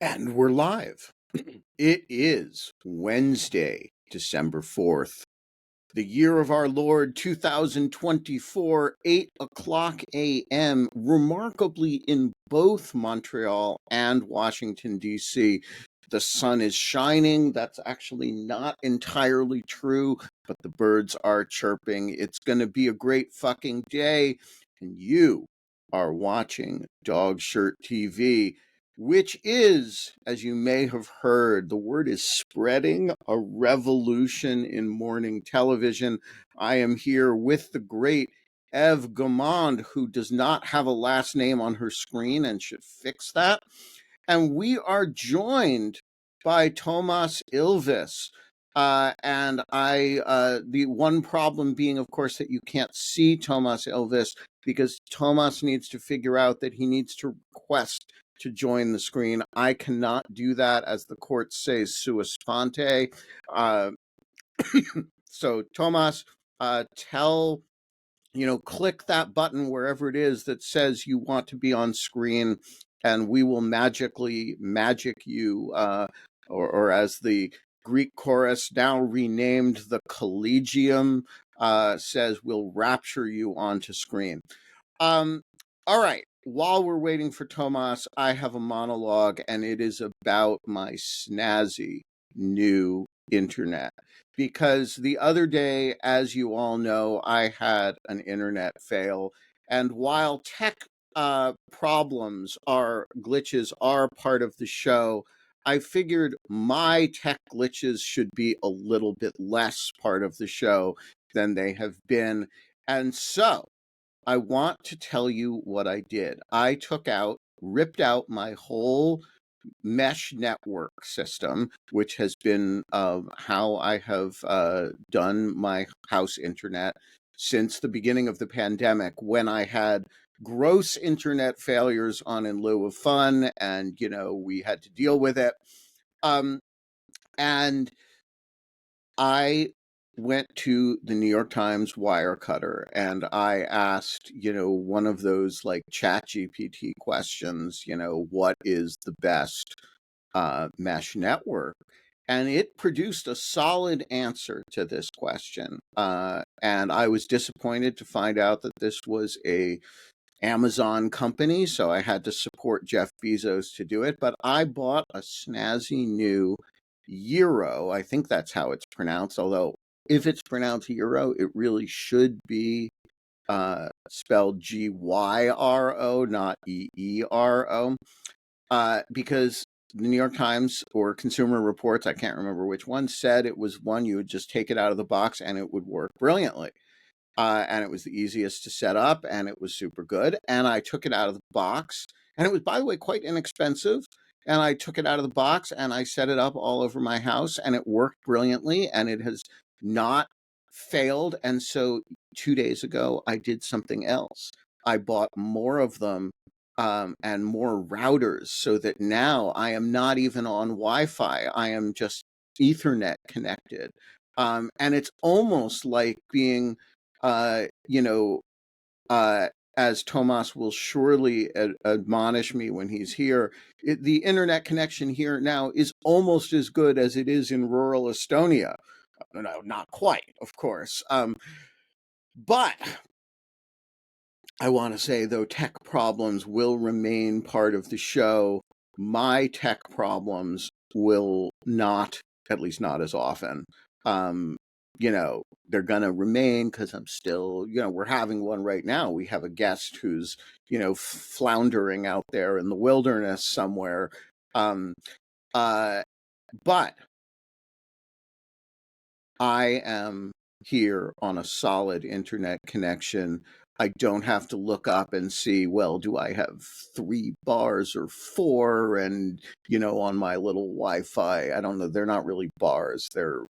And we're live. It is Wednesday, December 4th, the year of our Lord 2024, 8 o'clock a.m., remarkably in both Montreal and Washington, D.C. The sun is shining. That's actually not entirely true, but the birds are chirping. It's going to be a great fucking day. And you are watching Dog Shirt TV, which is, as you may have heard, the word is spreading, a revolution in morning television. I am here with the great Eve Gamond, who does not have a last name on her screen and should fix that. And we are joined by Toomas Ilvis. The one problem being, of course, that you can't see Toomas Ilvis because Tomas needs to figure out that he needs to request to join the screen. I cannot do that, as the court says, sua sponte. So Tomas, click that button wherever it is that says you want to be on screen, and we will magically magic you, or as the Greek chorus, now renamed the Collegium, says, we'll rapture you onto screen. All right. While we're waiting for Tomas, I have a monologue, and it is about my snazzy new internet. Because the other day, as you all know, I had an internet fail. And while tech problems glitches are part of the show, I figured my tech glitches should be a little bit less part of the show than they have been. And so I want to tell you what I did. I ripped out my whole mesh network system, which has been how I have done my house internet since the beginning of the pandemic, when I had gross internet failures on in lieu of fun, and we had to deal with it. And I went to the New York Times Wirecutter, and I asked, one of those like ChatGPT questions, what is the best mesh network? And it produced a solid answer to this question. And I was disappointed to find out that this was a Amazon company, so I had to support Jeff Bezos to do it. But I bought a snazzy new Euro. I think that's how it's pronounced, although if it's pronounced Euro, it really should be spelled Gyro, not Eero, because the New York Times or Consumer Reports, I can't remember which one, said it was one you would just take it out of the box and it would work brilliantly. And it was the easiest to set up, and it was super good. And I took it out of the box, and it was, by the way, quite inexpensive. And I took it out of the box and I set it up all over my house, and it worked brilliantly, and it has not failed. And so 2 days ago, I did something else. I bought more of them, and more routers, so that now I am not even on Wi-Fi. I am just Ethernet connected. And it's almost like being uh, you know, as Tomas will surely admonish me when he's here, the internet connection here now is almost as good as it is in rural Estonia. No, not quite, of course. But I want to say, though, tech problems will remain part of the show. My tech problems will not, at least not as often. Um, they're going to remain because I'm still, we're having one right now. We have a guest who's, floundering out there in the wilderness somewhere. But I am here on a solid internet connection. I don't have to look up and see, well, do I have 3 bars or 4? And, on my little Wi-Fi, I don't know. They're not really bars. They're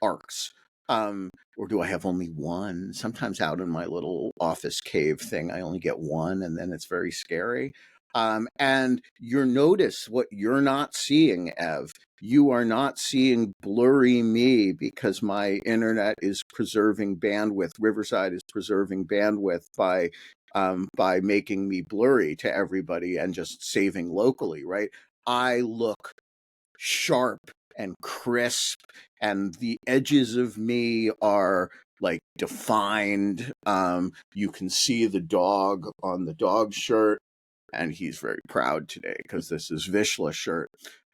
arcs. Or do I have only 1? Sometimes out in my little office cave thing, I only get 1, and then it's very scary. And notice what you're not seeing, Ev. You are not seeing blurry me because my internet is preserving bandwidth. Riverside is preserving bandwidth by making me blurry to everybody and just saving locally, right? I look sharp and crisp, and the edges of me are like defined. You can see the dog on the dog shirt, and he's very proud today because this is Vishla shirt.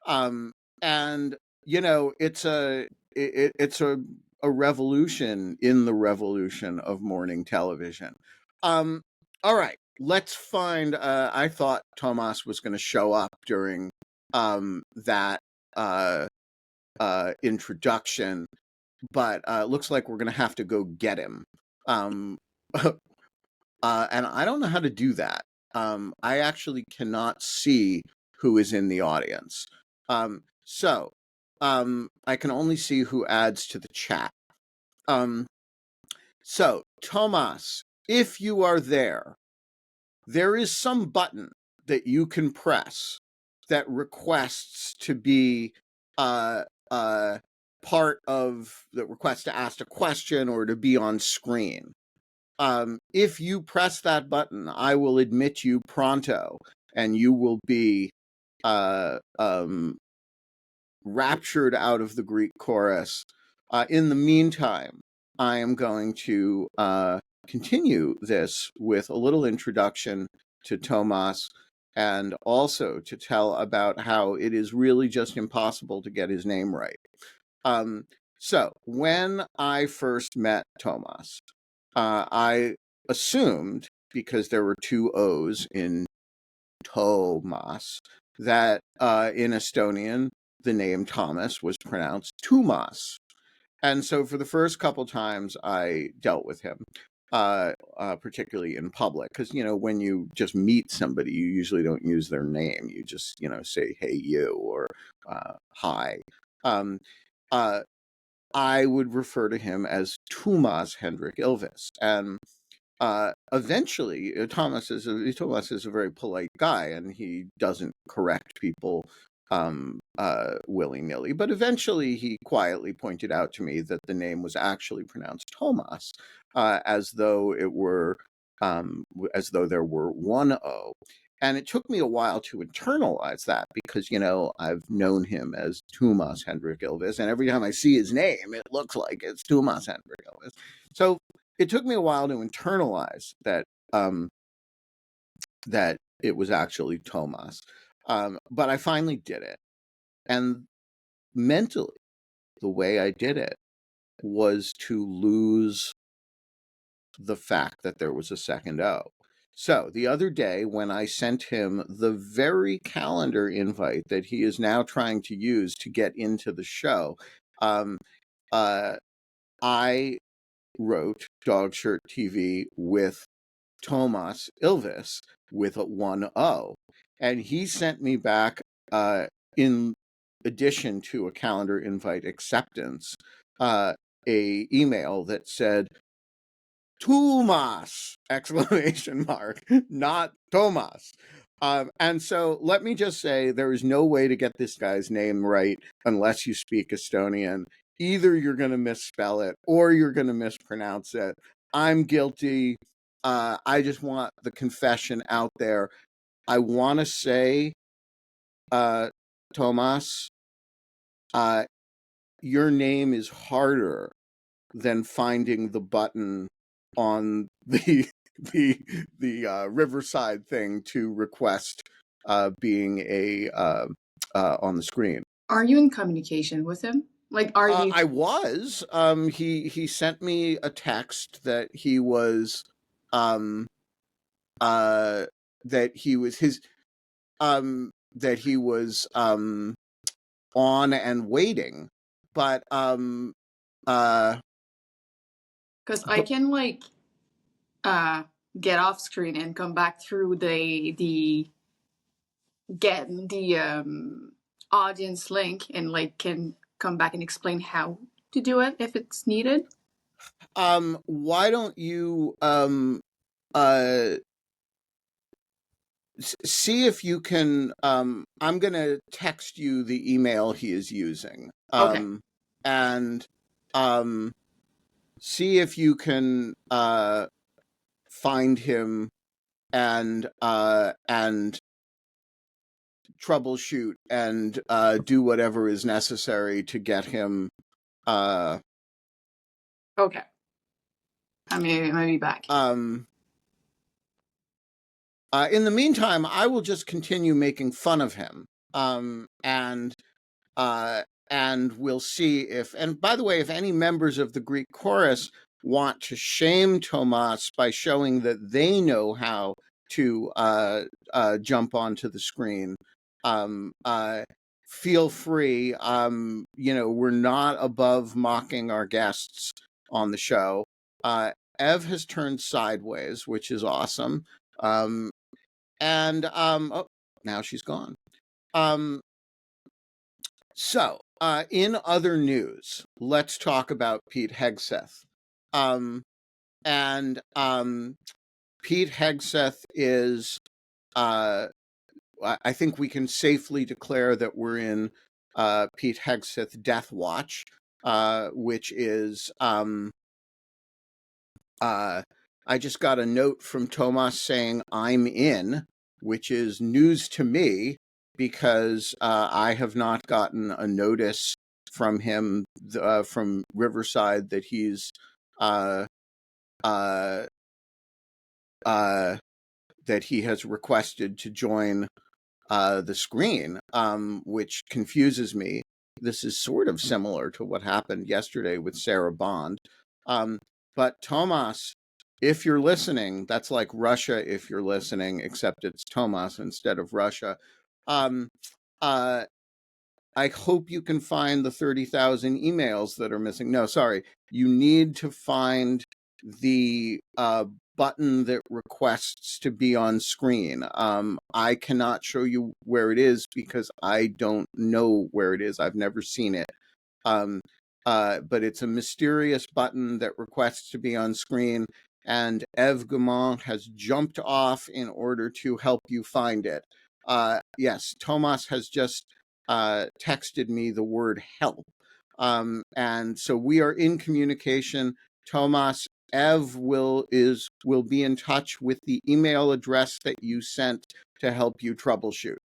Um, and you know, it's a revolution in the revolution of morning television. All right, let's find. I thought Tomas was going to show up during that uh, introduction, but looks like we're going to have to go get him. Um, and I don't know how to do that. I actually cannot see who is in the audience. So I can only see who adds to the chat. So, Tomas, if you are there, there is some button that you can press that requests to be uh, part of the request to ask a question or to be on screen. If you press that button, I will admit you pronto, and you will be raptured out of the Greek chorus. In the meantime, I am going to continue this with a little introduction to Tomas, and also to tell about how it is really just impossible to get his name right. So when I first met Tomas, I assumed, because there were two O's in Tomas, that in Estonian, the name Thomas was pronounced Toomas. And so for the first couple times I dealt with him, particularly in public, because, you know, when you just meet somebody, you usually don't use their name. You just, you know, say, hey, you, or hi. Um, uh, I would refer to him as Toomas Hendrik Ilves. And eventually, Tomas is a very polite guy, and he doesn't correct people willy nilly. But eventually, he quietly pointed out to me that the name was actually pronounced Tomas, as though it were as though there were one O. And it took me a while to internalize that because, you know, I've known him as Toomas Hendrik Ilves, and every time I see his name, it looks like it's Toomas Hendrik Ilves. So it took me a while to internalize that that it was actually Tomas, but I finally did it, and mentally, the way I did it was to lose the fact that there was a second O. So the other day, when I sent him the very calendar invite that he is now trying to use to get into the show, um, I wrote Dog Shirt TV with Toomas Ilvis with a 1 O. And he sent me back, in addition to a calendar invite acceptance, a email that said, Toomas! Exclamation mark, not Tomas. And so let me just say, there is no way to get this guy's name right unless you speak Estonian. Either you're going to misspell it or you're going to mispronounce it. I'm guilty. I just want the confession out there. I want to say, Tomas, your name is harder than finding the button on the Riverside thing to request being a on the screen. Are you in communication with him? Like, are you? I was. He sent me a text that he was that he was his that he was on and waiting, but because I can like get off screen and come back through the get the audience link and like can come back and explain how to do it if it's needed. Why don't you see if you can I'm going to text you the email he is using. Okay. And see if you can find him and troubleshoot and do whatever is necessary to get him. Okay. I may be back. In the meantime, I will just continue making fun of him. And we'll see if, and by the way, if any members of the Greek chorus want to shame Tomas by showing that they know how to jump onto the screen, feel free. We're not above mocking our guests on the show. Ev has turned sideways, which is awesome. Oh, now she's gone. So, in other news, let's talk about Pete Hegseth. Pete Hegseth is, I think we can safely declare that we're in Pete Hegseth Death Watch, which is, I just got a note from Tomas saying I'm in, which is news to me because I have not gotten a notice from him from Riverside that he's that he has requested to join the screen, which confuses me. This is sort of similar to what happened yesterday with Sarah Bond. But Tomas, if you're listening, that's like Russia if you're listening, except it's Tomas instead of Russia. I hope you can find the 30,000 emails that are missing. No, sorry. You need to find the button that requests to be on screen. I cannot show you where it is because I don't know where it is. I've never seen it. But it's a mysterious button that requests to be on screen, and Eve Gaumont has jumped off in order to help you find it. Yes, Tomas has just texted me the word help. And so we are in communication. Tomas, Ev will be in touch with the email address that you sent to help you troubleshoot.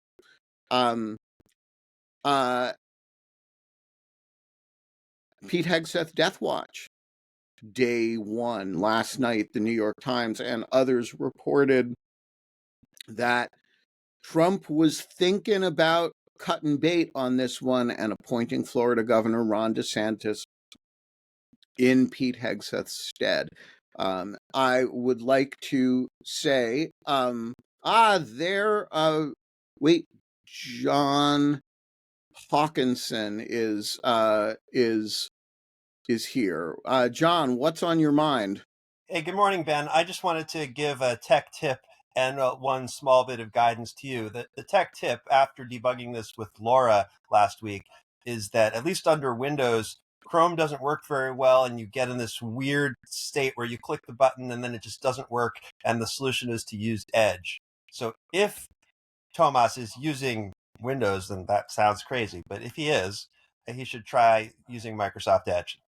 Pete Hegseth Death Watch. Day one, last night, the New York Times and others reported that Trump was thinking about cutting bait on this one and appointing Florida Governor Ron DeSantis in Pete Hegseth's stead. I would like to say, wait, John Hawkinson is here. John, what's on your mind? Hey, good morning, Ben. I just wanted to give a tech tip and one small bit of guidance to you. The tech tip, after debugging this with Laura last week, is that at least under Windows, Chrome doesn't work very well, and you get in this weird state where you click the button and then it just doesn't work, and the solution is to use Edge. So if Tomas is using Windows, then that sounds crazy, but if he is, he should try using Microsoft Edge.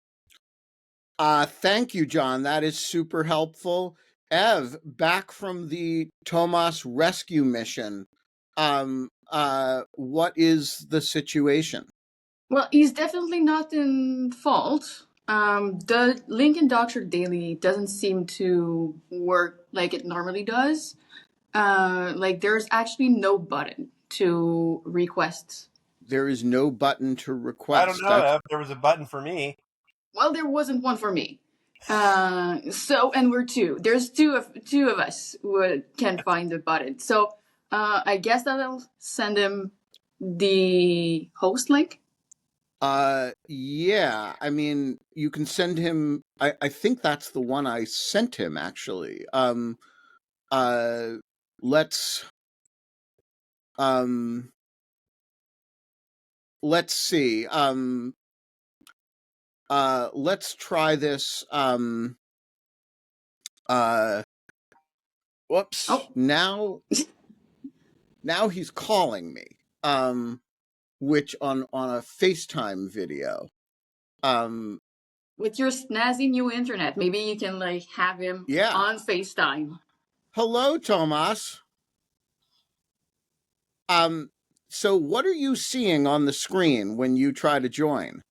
Thank you, John. That is super helpful. Ev, back from the Tomas rescue mission, what is the situation? Well, he's definitely not in fault. The link in Doctor Daily doesn't seem to work like it normally does. There's actually no button to request. There is no button to request. I don't know if there was a button for me. Well, there wasn't one for me. And we're two. There's two of us who can find the button. So I guess that I'll send him the host link. Yeah. I mean, you can send him. I think that's the one I sent him actually. Let's see. Let's try this. Whoops. Oh. Now he's calling me. Which on a FaceTime video. With your snazzy new internet, maybe you can have him on FaceTime. Hello, Tomas. So what are you seeing on the screen when you try to join?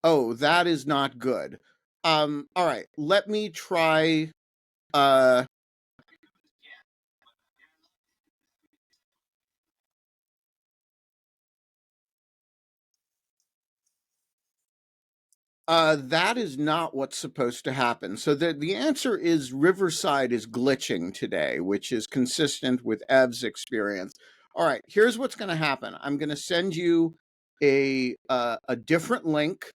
Oh, that is not good. All right, let me try. Uh, that is not what's supposed to happen. So the answer is Riverside is glitching today, which is consistent with Ev's experience. All right, here's what's going to happen. I'm going to send you a different link,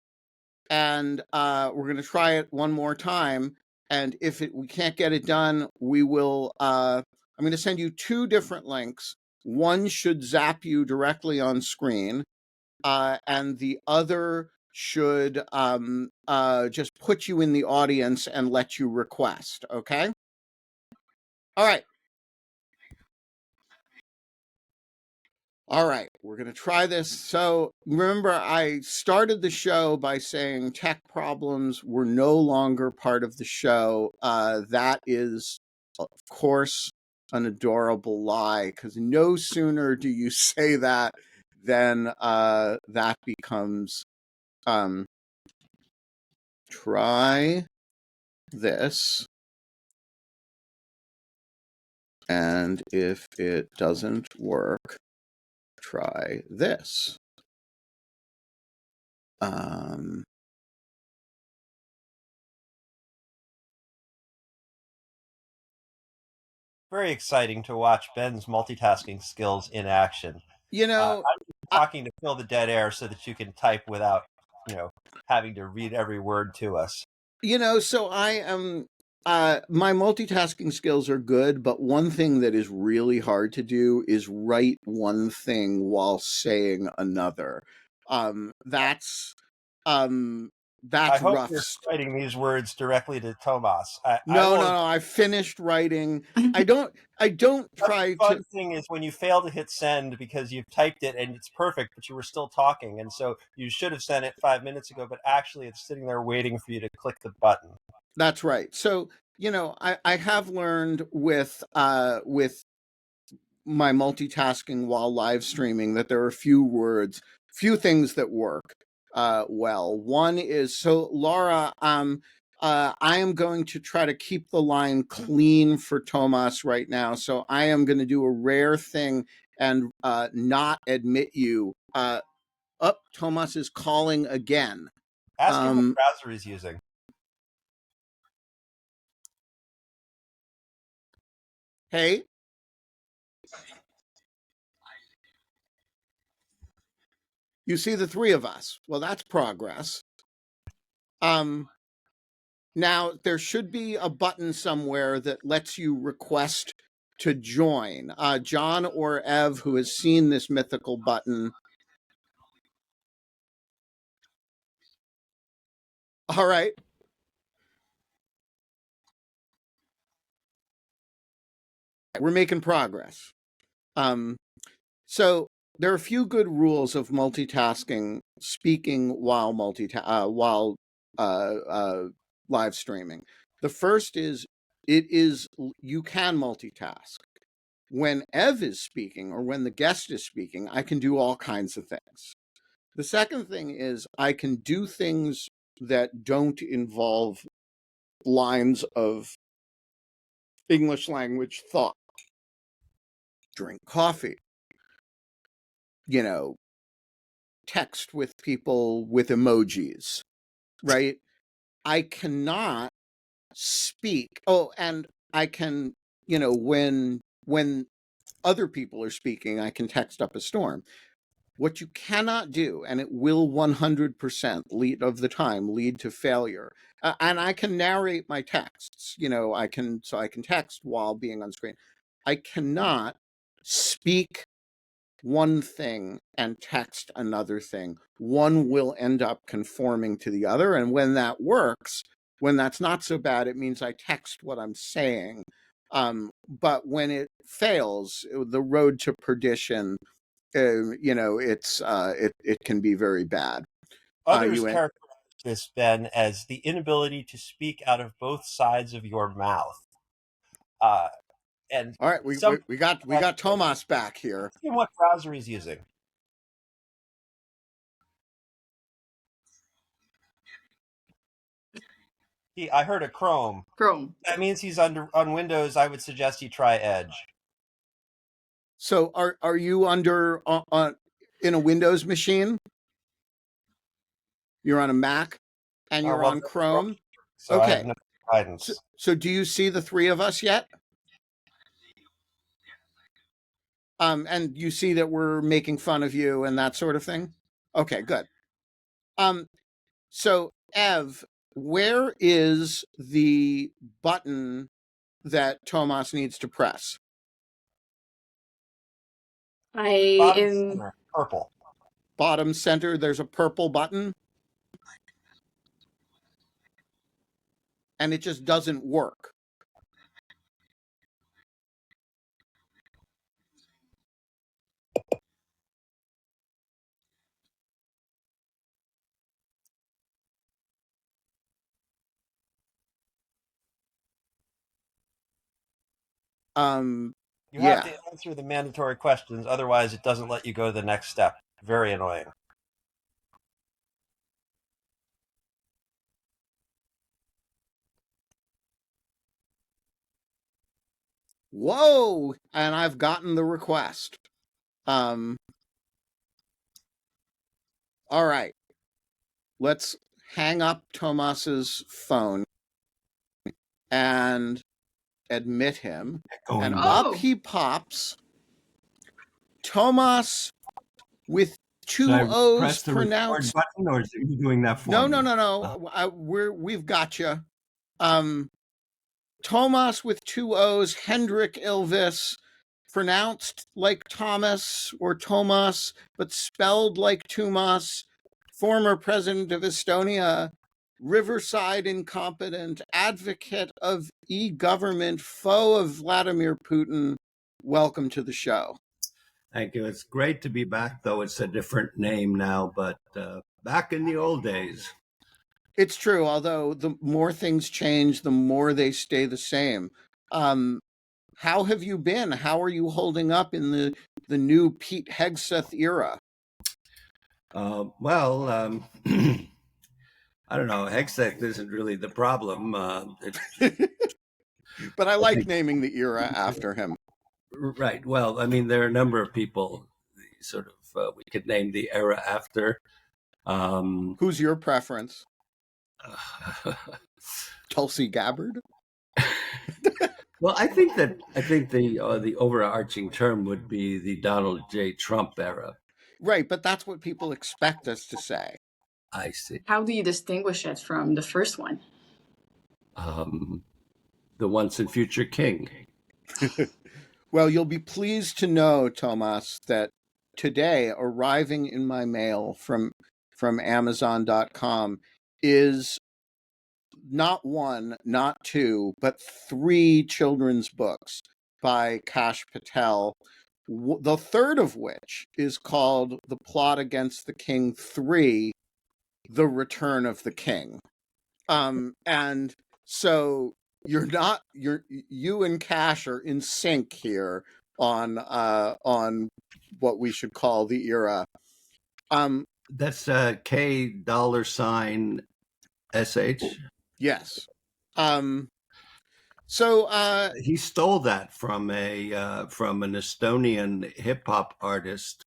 and we're going to try it one more time. And if we can't get it done, we will. I'm going to send you two different links. One should zap you directly on screen, and the other should just put you in the audience and let you request. Okay. All right. All right, we're going to try this. So remember, I started the show by saying tech problems were no longer part of the show. That is, of course, an adorable lie, because no sooner do you say that than that becomes try this. And if it doesn't work, try this. Very exciting to watch Ben's multitasking skills in action. You know, I'm talking to fill the dead air so that you can type without, having to read every word to us. So I am. My multitasking skills are good, but one thing that is really hard to do is write one thing while saying another. That's I hope rough. you're writing these words directly to Tomas. No. I finished writing. I don't try The fun thing is when you fail to hit send because you've typed it and it's perfect, but you were still talking, and so you should have sent it 5 minutes ago, but actually it's sitting there waiting for you to click the button. That's right. So I have learned with my multitasking while live streaming that there are few things that work well. One is, so Laura, I am going to try to keep the line clean for Tomas right now. So I am going to do a rare thing and not admit you. Tomas is calling again. Ask him what browser he's using. Hey. You see the three of us. Well, that's progress. Now, there should be a button somewhere that lets you request to join. John or Ev, who has seen this mythical button. All right. We're making progress. So there are a few good rules of multitasking, speaking while live streaming. The first is you can multitask. When Ev is speaking or when the guest is speaking, I can do all kinds of things. The second thing is I can do things that don't involve lines of English language thought. Drink coffee, text with people with emojis, right? I cannot speak. Oh, and I can, when other people are speaking, I can text up a storm. What you cannot do, and it will 100% of the time lead to failure. And I can narrate my texts. I can text while being on screen. I cannot speak one thing and text another thing. One will end up conforming to the other. And when that works, when that's not so bad, it means I text what I'm saying. But when it fails, the road to perdition, it can be very bad. Others characterize this, Ben, as the inability to speak out of both sides of your mouth. And All right, we got Tomas back here. See what browser he's using. I heard a Chrome. Chrome. That means he's on Windows. I would suggest he try Edge. So are you under in a Windows machine? You're on a Mac, and you're on Chrome. So okay. I have no guidance. So do you see the three of us yet? And you see that we're making fun of you and that sort of thing? Okay, good. So Ev, where is the button that Tomas needs to press? Purple. Bottom center, there's a purple button. And it just doesn't work. You have to answer the mandatory questions, otherwise it doesn't let you go to the next step. Very annoying. Whoa! And I've gotten the request. All right. Let's hang up Tomas's phone and admit him. And up he pops. Tomas with two O's pronounced. Button, or is he doing that for me? No. We've got you. Toomas with two O's, Hendrik Ilvis, pronounced like Thomas or Tomas, but spelled like Toomas, former president of Estonia, Riverside incompetent, advocate of e-government, foe of Vladimir Putin. Welcome to the show. Thank you. It's great to be back, though it's a different name now, but back in the old days. It's true, although the more things change, the more they stay the same. How have you been? How are you holding up in the new Pete Hegseth era? Well, I don't know. Hegseth isn't really the problem. But I like naming the era after him. Right. Well, I mean, there are a number of people sort of we could name the era after. Who's your preference? Tulsi Gabbard? Well, I think the overarching term would be the Donald J. Trump era. Right, but that's what people expect us to say. I see. How do you distinguish it from the first one? The once and future king. Well, you'll be pleased to know, Tomas, that today arriving in my mail from Amazon.com is not one, not two, but three children's books by Kash Patel, the third of which is called The Plot Against the King 3, The Return of the King. And so you and Kash are in sync here on what we should call the era. That's K $SH. Yes. So he stole that from an Estonian hip hop artist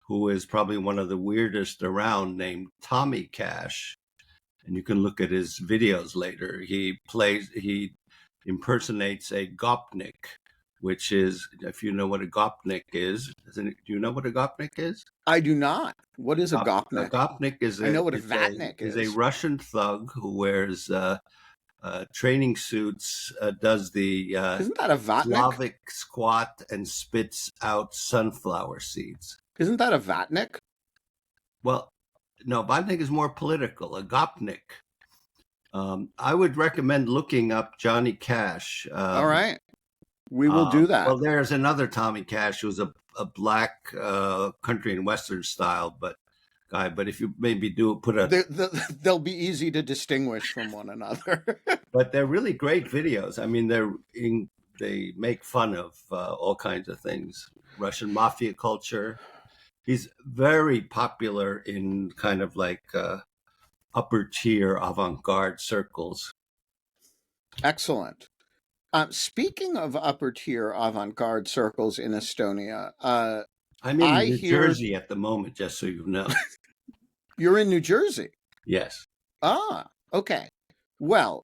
who is probably one of the weirdest around, named Tommy Cash. And you can look at his videos later. He impersonates a gopnik, which is, if you know what a gopnik is, do you know what a gopnik is? I do not. What is a gopnik? A gopnik is I know what a vatnik is. Is a Russian thug who wears training suits, does the isn't that a vatnik? Slavic squat, and spits out sunflower seeds. Isn't that a vatnik? Well, no, vatnik is more political. A gopnik. I would recommend looking up Johnny Cash. All right. We will do that. Well, there's another Tommy Cash who's a black country and western style guy. But if you maybe they'll be easy to distinguish from one another. But they're really great videos. I mean, they make fun of all kinds of things, Russian mafia culture. He's very popular in kind of like upper tier avant-garde circles. Excellent. Speaking of upper tier avant-garde circles in Estonia, I'm in New Jersey at the moment, just so you know. You're in New Jersey? Yes. Ah, okay. Well,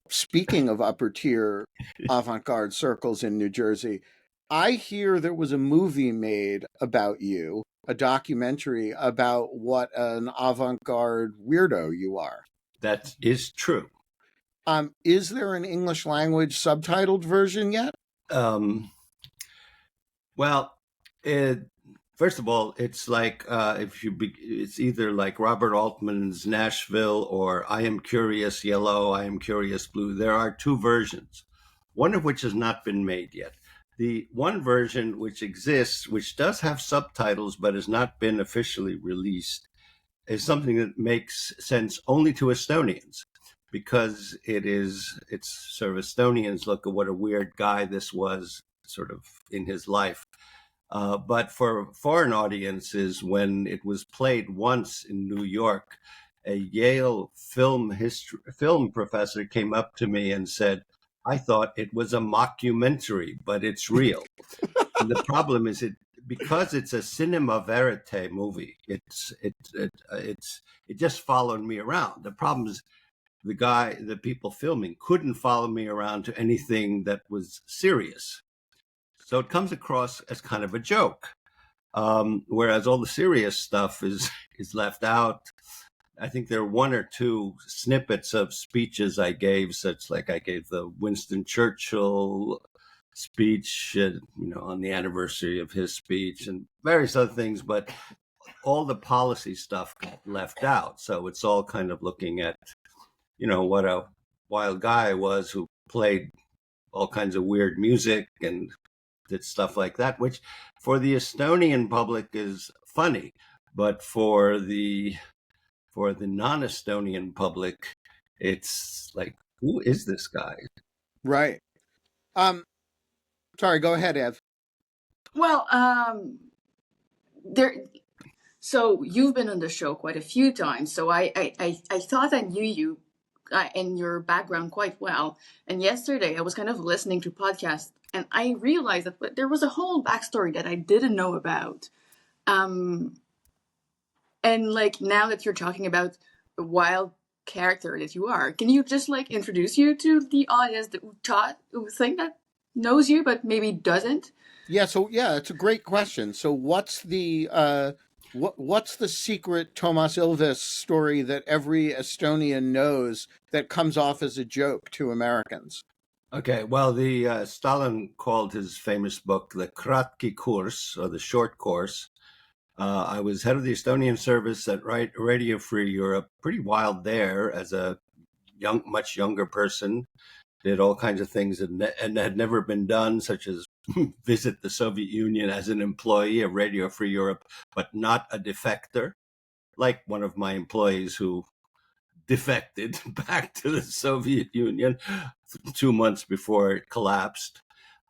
speaking of upper tier avant-garde circles in New Jersey, I hear there was a movie made about you, a documentary about what an avant-garde weirdo you are. That is true. Is there an English language subtitled version yet? Well, first of all, it's like it's either like Robert Altman's Nashville or I Am Curious Yellow, I Am Curious Blue. There are two versions, one of which has not been made yet. The one version which exists, which does have subtitles but has not been officially released, is something that makes sense only to Estonians, because it's sort of Estonians look at what a weird guy this was sort of in his life. But for foreign audiences, when it was played once in New York, a Yale film professor came up to me and said, "I thought it was a mockumentary, but it's real." And the problem is because it's a cinema verite movie. It just followed me around. The problem is the people filming couldn't follow me around to anything that was serious. So it comes across as kind of a joke, whereas all the serious stuff is left out. I think there are one or two snippets of speeches I gave, such like I gave the Winston Churchill speech, on the anniversary of his speech and various other things, but all the policy stuff got left out. So it's all kind of looking at, what a wild guy was who played all kinds of weird music and did stuff like that, which for the Estonian public is funny, but for the non-Estonian public, it's like, who is this guy? Right. Sorry, go ahead, Ev. Well, so you've been on the show quite a few times, so I thought I knew you and your background quite well. And yesterday I was kind of listening to podcasts, and I realized that there was a whole backstory that I didn't know about. And like, now that you're talking about the wild character that you are, can you just like introduce you to the audience who think that knows you but maybe doesn't? Yeah, it's a great question. So what's the secret Toomas Ilves story that every Estonian knows that comes off as a joke to Americans? Okay, well, the Stalin called his famous book the Kratki Kurs, or the short course. I was head of the Estonian service at Radio Free Europe, pretty wild there as a much younger person. Did all kinds of things and had never been done, such as visit the Soviet Union as an employee of Radio Free Europe, but not a defector, like one of my employees who defected back to the Soviet Union 2 months before it collapsed.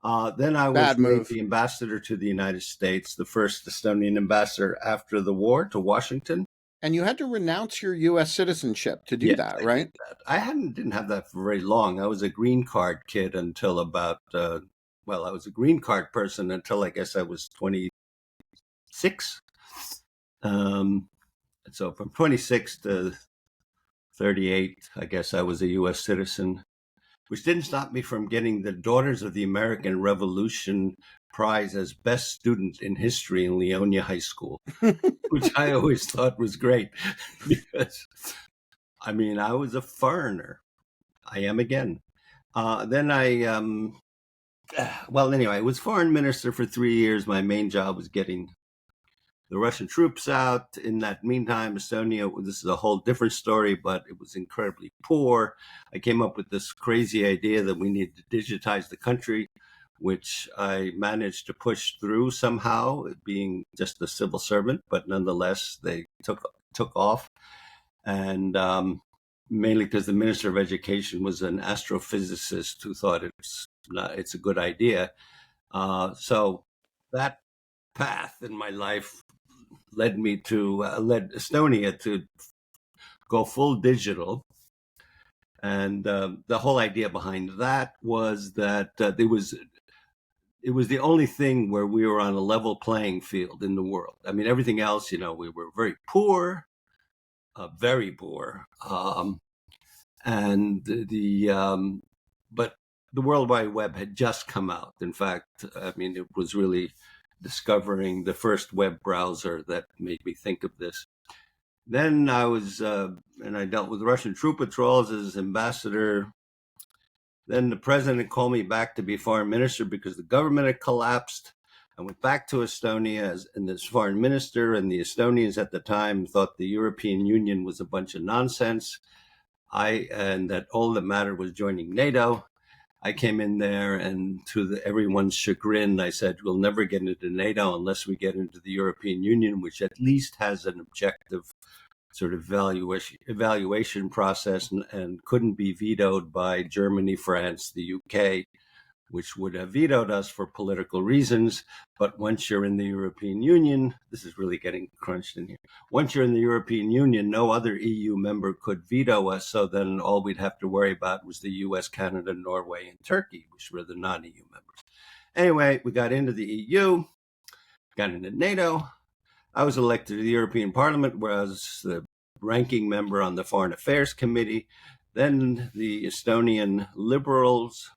Then I was made the ambassador to the United States, the first Estonian ambassador after the war to Washington. And you had to renounce your U.S. citizenship to do that, right? I didn't have that for very long. I was a green card kid until about, I was a green card person until I guess I was 26. So from 26 to 38, I guess I was a U.S. citizen, which didn't stop me from getting the Daughters of the American Revolution prize as best student in history in Leonia High School, which I always thought was great because, I was a foreigner. I am again. Then I was foreign minister for 3 years. My main job was getting the Russian troops out. In that meantime, Estonia, this is a whole different story, but it was incredibly poor. I came up with this crazy idea that we need to digitize the country, which I managed to push through somehow, being just a civil servant, but nonetheless, they took off. And mainly because the Minister of Education was an astrophysicist who thought it's it's a good idea. So that path in my life led Estonia to go full digital. And the whole idea behind that was that it was the only thing where we were on a level playing field in the world. I mean, everything else, we were very poor, and but the World Wide Web had just come out. In fact, I mean, it was really discovering the first web browser that made me think of this. Then I was, and I dealt with Russian troop patrols as ambassador. Then the president called me back to be foreign minister because the government had collapsed. I went back to Estonia as foreign minister, and the Estonians at the time thought the European Union was a bunch of nonsense. And that all that mattered was joining NATO. I came in there, and to everyone's chagrin, I said, we'll never get into NATO unless we get into the European Union, which at least has an objective sort of evaluation process and couldn't be vetoed by Germany, France, the UK, which would have vetoed us for political reasons. But once you're in the European Union, this is really getting crunched in here. Once you're in the European Union, no other EU member could veto us. So then all we'd have to worry about was the US, Canada, Norway, and Turkey, which were the non-EU members. Anyway, we got into the EU, got into NATO. I was elected to the European Parliament, where I was the ranking member on the Foreign Affairs Committee. Then the Estonian Liberals.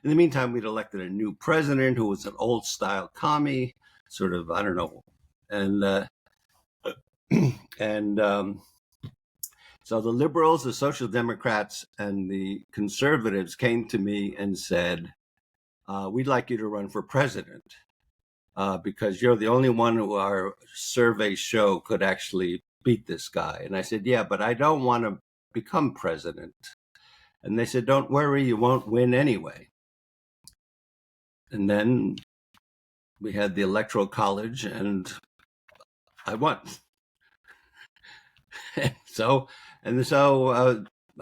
In the meantime, we'd elected a new president who was an old-style commie, sort of, I don't know. So the Liberals, the Social Democrats, and the Conservatives came to me and said, we'd like you to run for president. Because you're the only one who our surveys show could actually beat this guy. And I said, yeah, but I don't want to become president. And they said, don't worry, you won't win anyway. And then we had the Electoral College, and I won. So I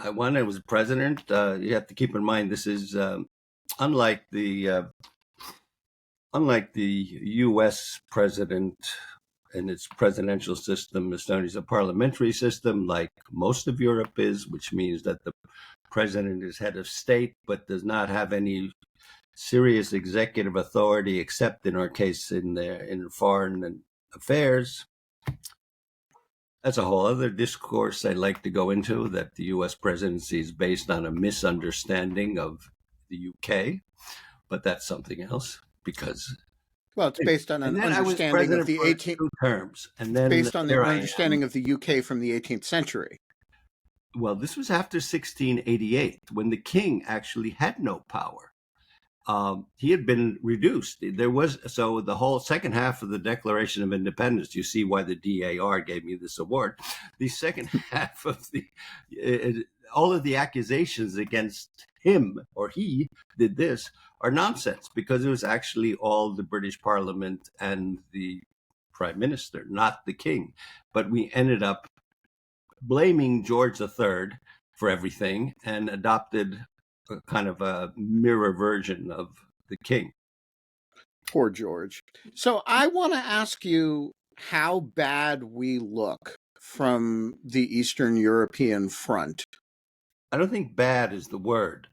won. I was president. You have to keep in mind, this is unlike the U.S. president and its presidential system. Estonia is a parliamentary system, like most of Europe is, which means that the president is head of state, but does not have any serious executive authority, except in our case in foreign affairs. That's a whole other discourse I'd like to go into, that the U.S. presidency is based on a misunderstanding of the UK, but that's something else. Because it's based on an understanding of the 18th terms, and then based on the understanding of the UK from the 18th century. Well, this was after 1688, when the king actually had no power. He had been reduced. So the whole second half of the Declaration of Independence, you see why the DAR gave me this award. The second half of all of the accusations against him, or he did this, are nonsense, because it was actually all the British Parliament and the Prime Minister, not the king. But we ended up blaming George III for everything and adopted a kind of a mirror version of the king. Poor George. So I want to ask you how bad we look from the Eastern European front. I don't think bad is the word.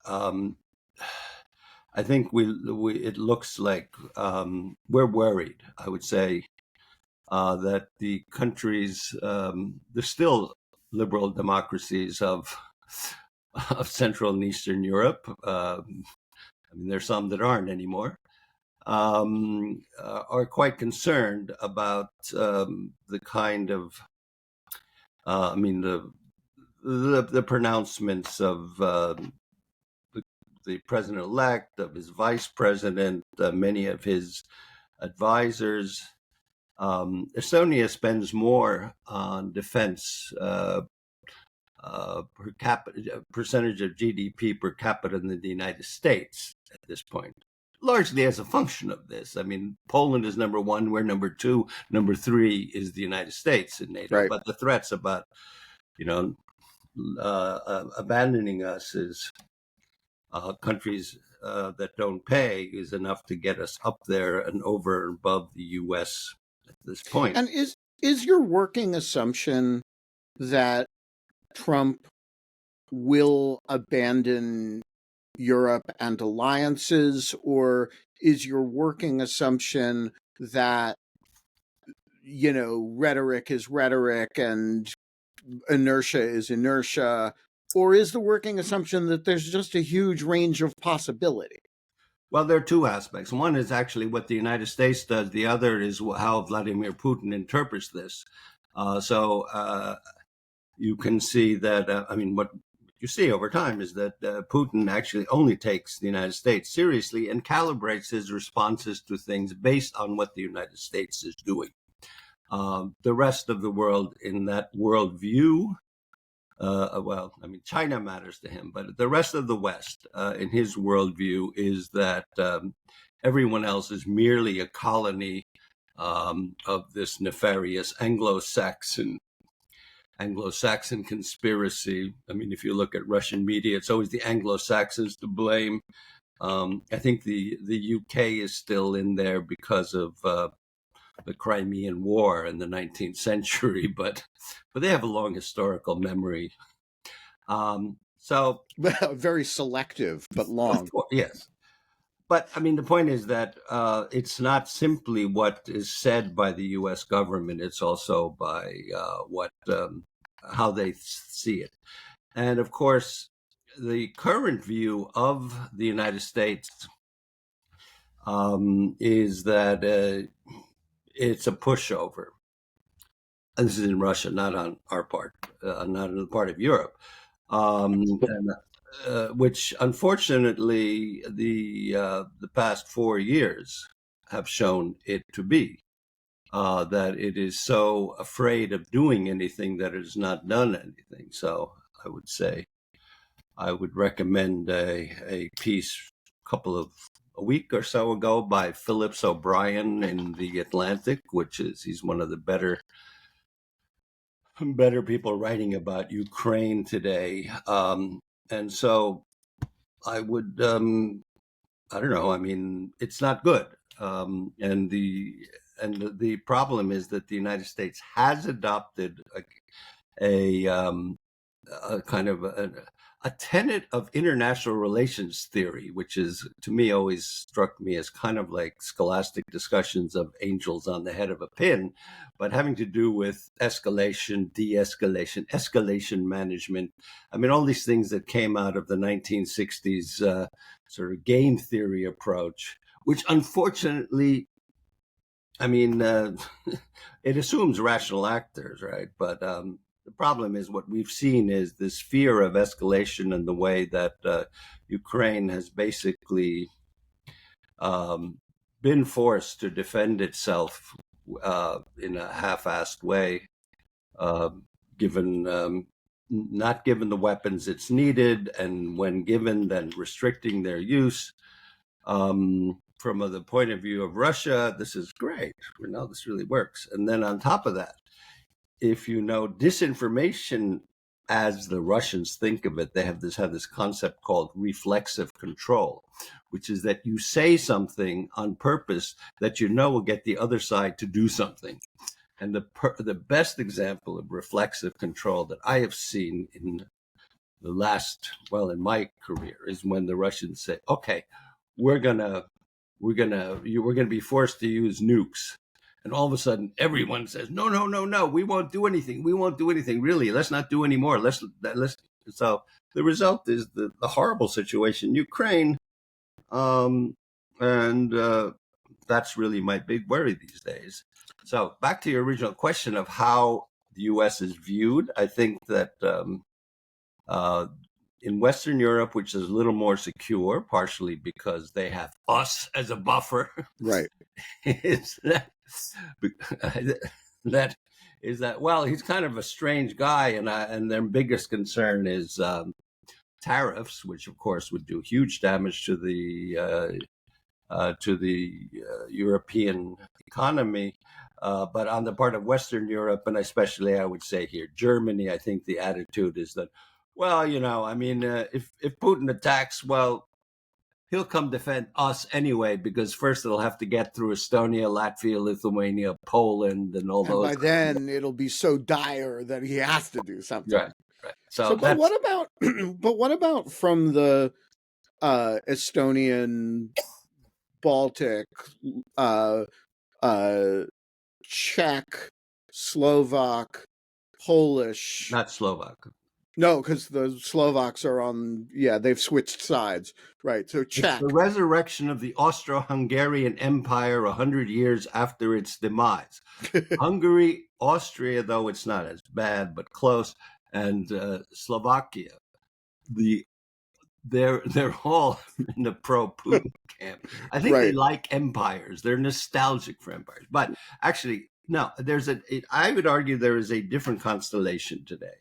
I think it looks like we're worried. I would say that the countries, there's still liberal democracies of Central and Eastern Europe. I mean, there's some that aren't anymore. Are quite concerned about the kind of, the pronouncements of the president-elect, of his vice president, many of his advisors. Estonia spends more on defense per capita, percentage of GDP per capita than the United States at this point, largely as a function of this. I mean, Poland is number one, we're number two, number three is the United States in NATO. Right. But the threats about, abandoning us is countries that don't pay is enough to get us up there and over and above the U.S. at this point. And is your working assumption that Trump will abandon Europe and alliances, or is your working assumption that, rhetoric is rhetoric and inertia is inertia, or is the working assumption that there's just a huge range of possibility? Well, there are two aspects. One is actually what the United States does. The other is how Vladimir Putin interprets this. So you can see that, what you see over time is that Putin actually only takes the United States seriously and calibrates his responses to things based on what the United States is doing. The rest of the world in that worldview, China matters to him, but the rest of the West, in his worldview, is that everyone else is merely a colony of this nefarious Anglo-Saxon conspiracy. I mean, if you look at Russian media, it's always the Anglo-Saxons to blame. I think the UK is still in there because of the Crimean War in the 19th century, but they have a long historical memory. So very selective, but long. Yes. But the point is that it's not simply what is said by the U.S. government; it's also by how they see it. And of course, the current view of the United States is that it's a pushover. And this is in Russia, not on our part, not on the part of Europe. Which unfortunately the past 4 years have shown it to be, that it is so afraid of doing anything that it has not done anything. So I would say I would recommend a piece a week or so ago by Phillips O'Brien in The Atlantic, he's one of the better people writing about Ukraine today. And so I would, I don't know. It's not good. And the problem is that the United States has adopted a kind of a tenet of international relations theory, which is, to me, always struck me as kind of like scholastic discussions of angels on the head of a pin, but having to do with escalation, de-escalation, escalation management. All these things that came out of the 1960s sort of game theory approach, which unfortunately, it assumes rational actors, right? But the problem is what we've seen is this fear of escalation and the way that Ukraine has basically been forced to defend itself in a half-assed way, not given the weapons it's needed, and when given, then restricting their use. From the point of view of Russia, this is great. We know this really works. And then on top of that, if you know disinformation, as the Russians think of it, they have this concept called reflexive control, which is that you say something on purpose that will get the other side to do something. And the best example of reflexive control that I have seen in my career is when the Russians say, "Okay, we're gonna be forced to use nukes." And all of a sudden, everyone says, no, we won't do anything. We won't do anything. Really, let's not do any more. Let's. So the result is the horrible situation in Ukraine. And that's really my big worry these days. So back to your original question of how the U.S. is viewed, I think that in Western Europe, which is a little more secure, partially because they have us as a buffer, right? is that well, he's kind of a strange guy, and their biggest concern is tariffs, which of course would do huge damage to the European economy. But on the part of Western Europe, and especially I would say here Germany, I think the attitude is that, Well, I mean, if Putin attacks, well, he'll come defend us anyway, because first it'll have to get through Estonia, Latvia, Lithuania, Poland, and all And those. by then it'll be so dire that he has to do something. Right, right. So, So but what about, but what about from the Estonian, Baltic, uh, Czech, Slovak, Polish? not Slovak. No, because the Slovaks are on. Yeah, they've switched sides, right? So It's Czech, the resurrection of the Austro-Hungarian Empire 100 years after its demise. Hungary, Austria, though it's not as bad, but close, and Slovakia. They're all in the pro-Putin camp. I think they right? like empires. They're nostalgic for empires. But actually, no. I would argue there is a different constellation today,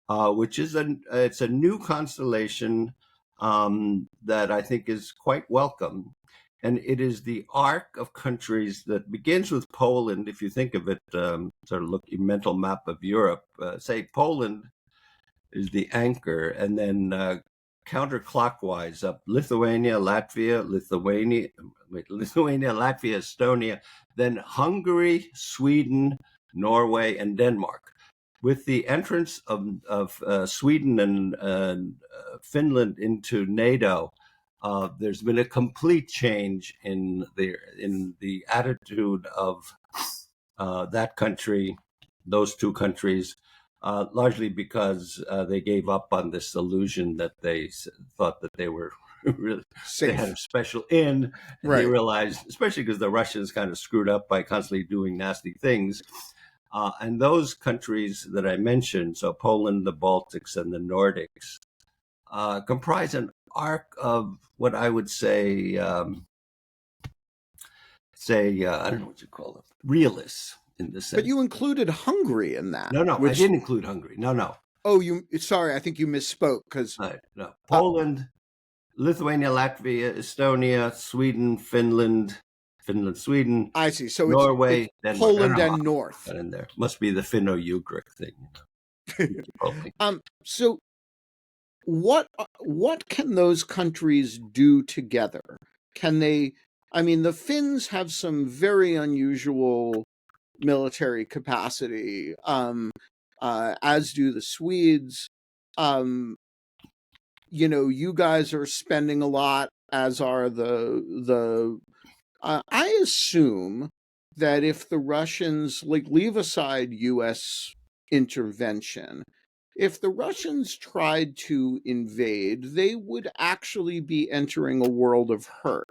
which is it's a new constellation that I think is quite welcome. And it is the arc of countries that begins with Poland. If you think of it, sort of look a mental map of Europe, say Poland is the anchor, and then counterclockwise up Lithuania, Latvia, Estonia, then Hungary, Sweden, Norway, and Denmark. With the entrance of Sweden and Finland into NATO, there's been a complete change in the attitude of that country, those two countries, largely because they gave up on this illusion that they thought that they were really Safe. They had a special in, and right. They realized, especially because the Russians kind of screwed up by constantly doing nasty things. And those countries that I mentioned, so Poland, the Baltics, and the Nordics, comprise an arc of what I would say, I don't know what you call it, realists in the sense. But you included Hungary in that. No, I didn't include Hungary. No. Oh, sorry, I think you misspoke because no. Poland, Lithuania, Latvia, Estonia, Sweden, Finland, Sweden. I see. So Norway, it's Denmark. Poland and North. In there must be the Finno-Ugric thing. So what can those countries do together? Can they? I mean, the Finns have some very unusual military capacity, as do the Swedes. You guys are spending a lot, as are the. I assume that if the Russians leave aside U.S. intervention, if the Russians tried to invade, they would actually be entering a world of hurt.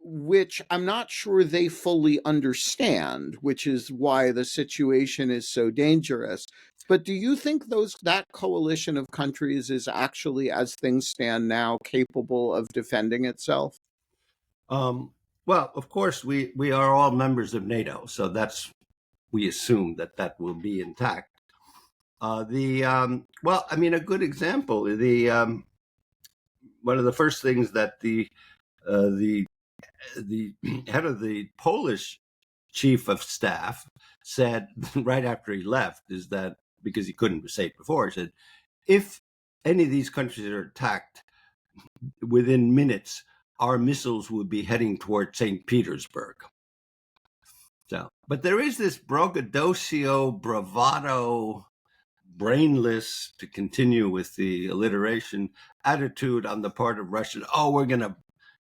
Which I'm not sure they fully understand, which is why the situation is so dangerous. But do you think that coalition of countries is actually, as things stand now, capable of defending itself? Well, of course, we are all members of NATO, so we assume that will be intact. A good example, one of the first things that the head of the Polish chief of staff said right after he left is that, because he couldn't say it before, he said, if any of these countries are attacked, within minutes, our missiles would be heading toward St. Petersburg. So, but there is this braggadocio, bravado, brainless, to continue with the alliteration, attitude on the part of Russian. Oh, we're going to.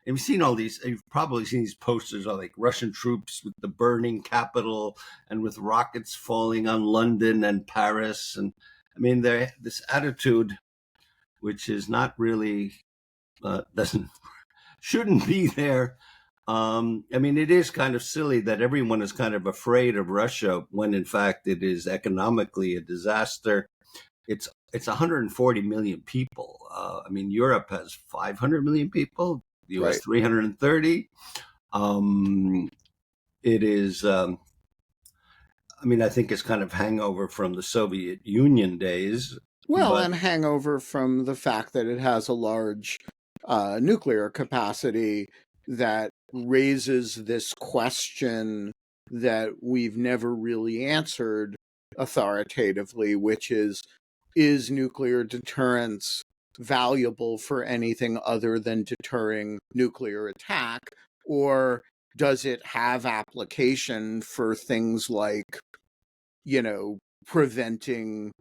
And we've seen all these, you've probably seen these posters of like Russian troops with the burning capital and with rockets falling on London and Paris. And I mean, this attitude, which is not really, shouldn't be there. I mean, it is kind of silly that everyone is kind of afraid of Russia when in fact it is economically a disaster. It's 140 million people. I mean, Europe has 500 million people. The U.S. Right. 330. It is. I think it's kind of hangover from the Soviet Union days. Well, and hangover from the fact that it has a large nuclear capacity that raises this question that we've never really answered authoritatively, which is nuclear deterrence valuable for anything other than deterring nuclear attack, or does it have application for things like, preventing,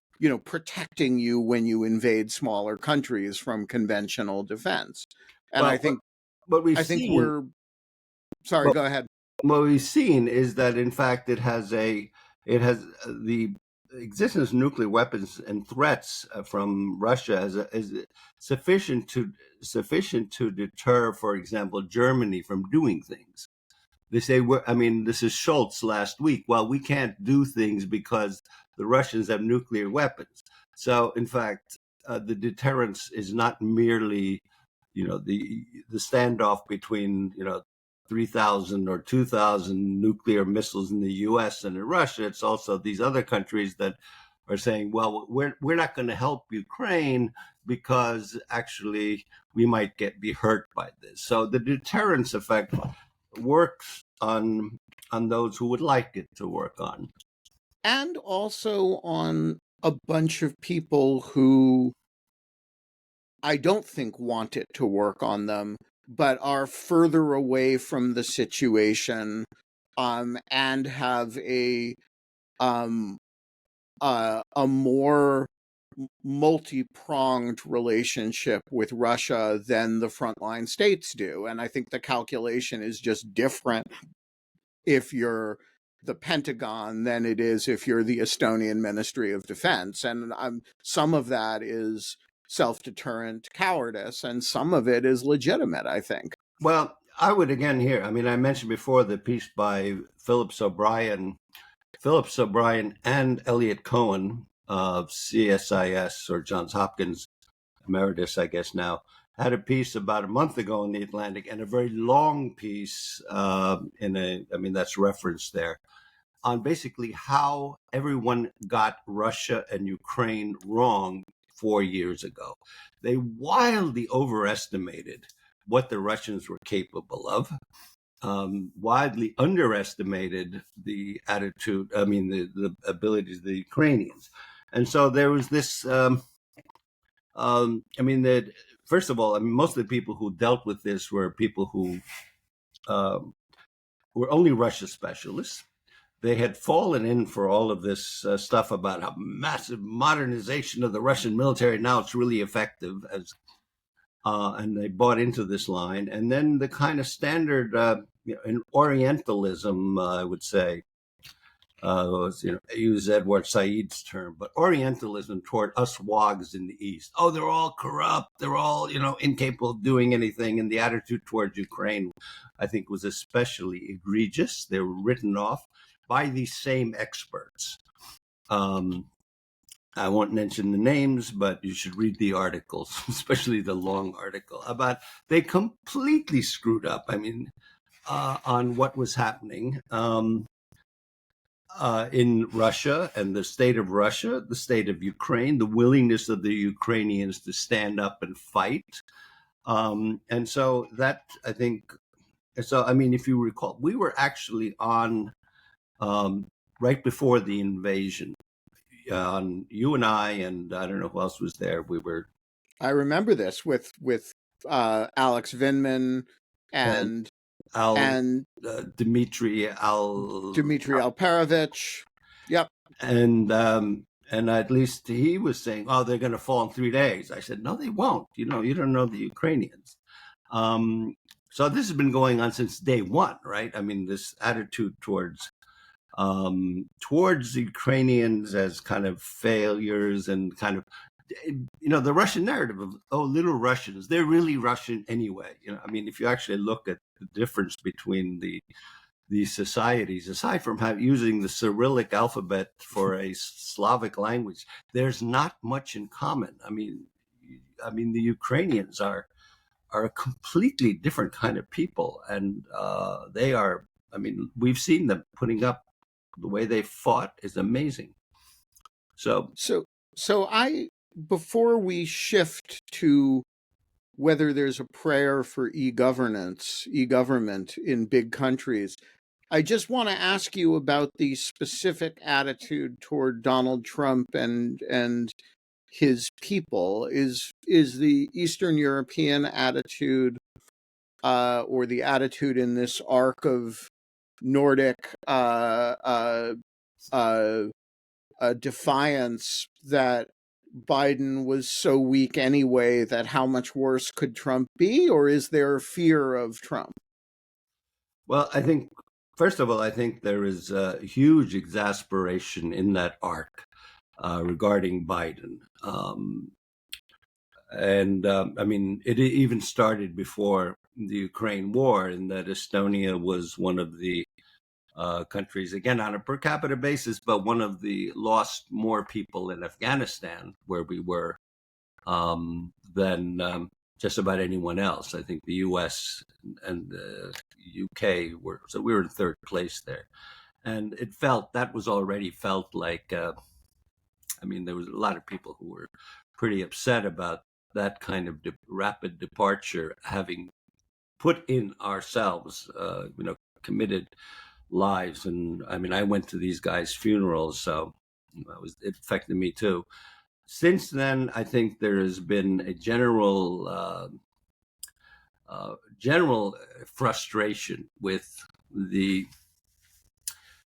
protecting you when you invade smaller countries from conventional defense? And Well, what we've I think seen, we're sorry, what, go ahead. what we've seen is that in fact it has the existence of nuclear weapons and threats from Russia is sufficient to deter, for example, Germany from doing things. They say, this is Schultz last week. Well, we can't do things because the Russians have nuclear weapons. So, in fact, the deterrence is not merely, the standoff between, 3,000 or 2,000 nuclear missiles in the U.S. and in Russia. It's also these other countries that are saying, well, we're not going to help Ukraine because actually we might be hurt by this. So the deterrence effect works on those who would like it to work on. And also on a bunch of people who I don't think want it to work on them, but are further away from the situation, and have um, a more multi-pronged relationship with Russia than the frontline states do. And I think the calculation is just different if you're the Pentagon than it is if you're the Estonian Ministry of Defense. And some of that is self-deterrent cowardice, and some of it is legitimate, I think. Well, I would again here, I mentioned before the piece by Phillips O'Brien and Elliot Cohen of CSIS, or Johns Hopkins Emeritus, I guess now, had a piece about a month ago in the Atlantic, and a very long piece that's referenced there, on basically how everyone got Russia and Ukraine wrong 4 years ago. They wildly overestimated what the Russians were capable of, widely underestimated the attitude, the abilities of the Ukrainians. And so there was this, that first of all, most of the people who dealt with this were people who were only Russia specialists. They had fallen in for all of this stuff about how massive modernization of the Russian military. Now it's really effective, and they bought into this line. And then the kind of standard in Orientalism, I would say, use Edward Said's term, but Orientalism toward us wogs in the East. Oh, they're all corrupt. They're all, incapable of doing anything. And the attitude towards Ukraine, I think, was especially egregious. They were written off by these same experts. I won't mention the names, but you should read the articles, especially the long article about they completely screwed up. On what was happening in Russia and the state of Russia, the state of Ukraine, the willingness of the Ukrainians to stand up and fight. And so that, I think, if you recall, we were actually on right before the invasion. You and I don't know who else was there. We were. I remember this with Alex Vindman and Dmitry Alperovich. Yep. And at least he was saying, "Oh, they're going to fall in 3 days." I said, "No, they won't. You don't know the Ukrainians." So this has been going on since day one, right? This attitude towards the Ukrainians as kind of failures, and kind of, the Russian narrative of, oh, little Russians, they're really Russian anyway. If you actually look at the difference between these societies, aside from using the Cyrillic alphabet for a Slavic language, there's not much in common. The Ukrainians are a completely different kind of people, and they are. We've seen them putting up. The way they fought is amazing. So before we shift to whether there's a prayer for e-government in big countries, I just want to ask you about the specific attitude toward Donald Trump and his people. Is the Eastern European attitude or the attitude in this arc of Nordic defiance that Biden was so weak anyway that how much worse could Trump be, or is there fear of Trump? Well, I think, first of all, I think there is a huge exasperation in that arc regarding Biden. I mean, it even started before the Ukraine war, in that Estonia was one of the countries, again on a per capita basis, but one of the lost more people in Afghanistan, where we were, than just about anyone else. I think the U.S. and the U.K. were, so we were in third place there, and that was already felt like. I mean, there was a lot of people who were pretty upset about that kind of rapid departure, having put in ourselves, committed lives. And I mean, I went to these guys' funerals, so it affected me too. Since then, I think there has been a general frustration with the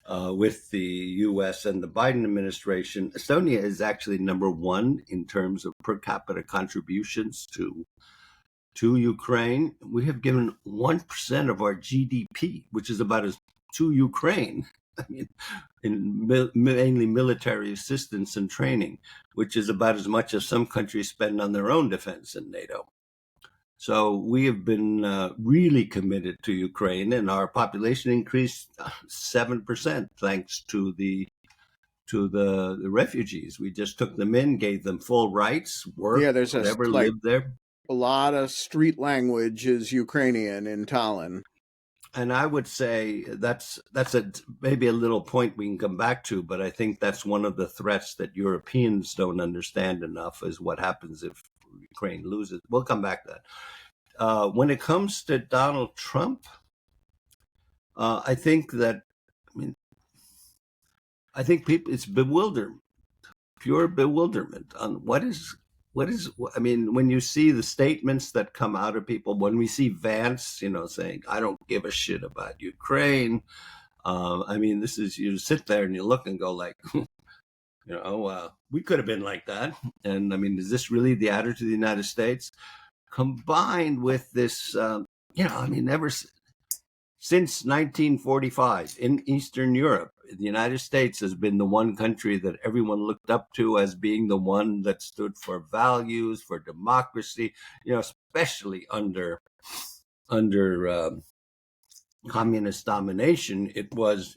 U.S. and the Biden administration. Estonia is actually number one in terms of per capita contributions to Ukraine. We have given 1% of our GDP, which is about as to Ukraine. I mean, in mainly military assistance and training, which is about as much as some countries spend on their own defense in NATO. So we have been really committed to Ukraine, and our population increased 7% thanks to the refugees. We just took them in, gave them full rights, work, Yeah, there's whatever, lived there. A lot of street language is Ukrainian in Tallinn. And I would say that's maybe a little point we can come back to, but I think that's one of the threats that Europeans don't understand enough, is what happens if Ukraine loses. We'll come back to that. When it comes to Donald Trump, I think people, it's bewilderment, pure bewilderment on what is. I mean, when you see the statements that come out of people, when we see Vance, saying, I don't give a shit about Ukraine. I mean, you sit there and you look and go like, we could have been like that. And I mean, is this really the attitude of the United States? Combined with this, I mean, ever since 1945 in Eastern Europe, the United States has been the one country that everyone looked up to as being the one that stood for values, for democracy, especially under communist domination. It was,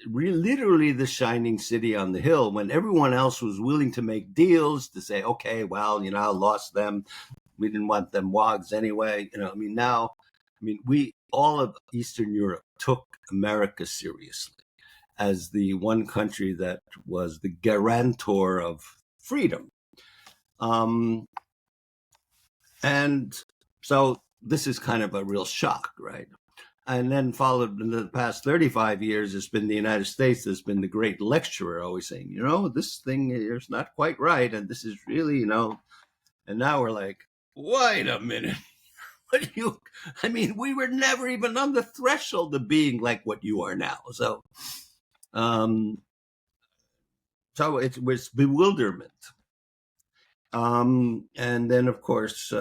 literally the shining city on the hill, when everyone else was willing to make deals to say, okay, well, I lost them. We didn't want them wogs anyway. All of Eastern Europe took America seriously as the one country that was the guarantor of freedom. And so this is kind of a real shock, right? And then followed in the past 35 years, it's been the United States that's been the great lecturer, always saying, this thing is not quite right. And this is really, and now we're like, wait a minute. We were never even on the threshold of being like what you are now. So, it was bewilderment. And then, of course,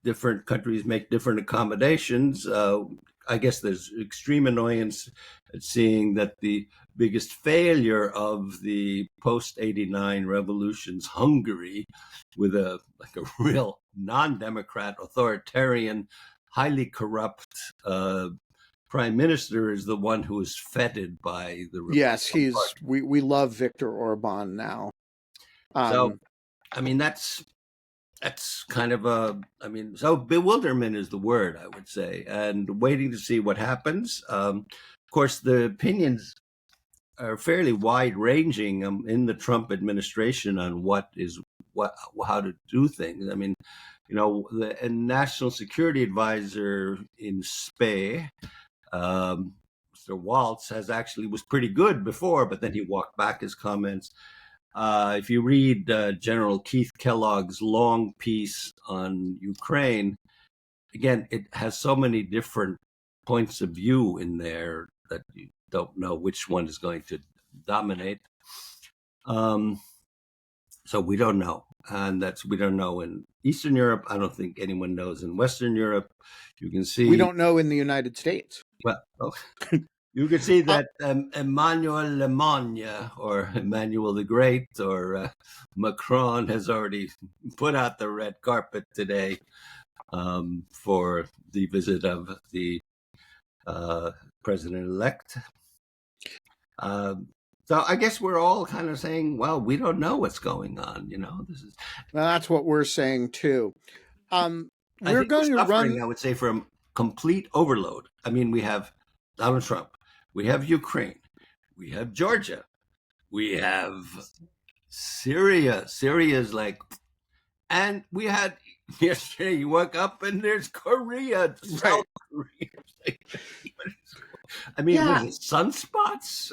different countries make different accommodations. I guess there's extreme annoyance at seeing that the biggest failure of the post-89 revolutions, Hungary, with a real non-democrat, authoritarian, highly corrupt prime minister, is the one who is feted by the Republican Yes, we love Viktor Orban now. So, I mean, that's kind of so bewilderment is the word, I would say, and waiting to see what happens. Of course, the opinions are fairly wide ranging in the Trump administration on how to do things. I mean, the national security advisor in SPE, Mr. Waltz, was pretty good before, but then he walked back his comments. If you read General Keith Kellogg's long piece on Ukraine, again, it has so many different points of view in there that you don't know which one is going to dominate. So we don't know. And we don't know in Eastern Europe. I don't think anyone knows in Western Europe. You can see. We don't know in the United States. Well, you can see that Emmanuel Lemoyne or Emmanuel the Great or Macron has already put out the red carpet today for the visit of the president-elect. So I guess we're all kind of saying, well, we don't know what's going on. Well, that's what we're saying too. We're going to run, I would say, from complete overload. I mean, we have Donald Trump, we have Ukraine, we have Georgia, we have Syria. Syria's and we had yesterday. You woke up and there's Korea, South Korea. I mean, was it sunspots?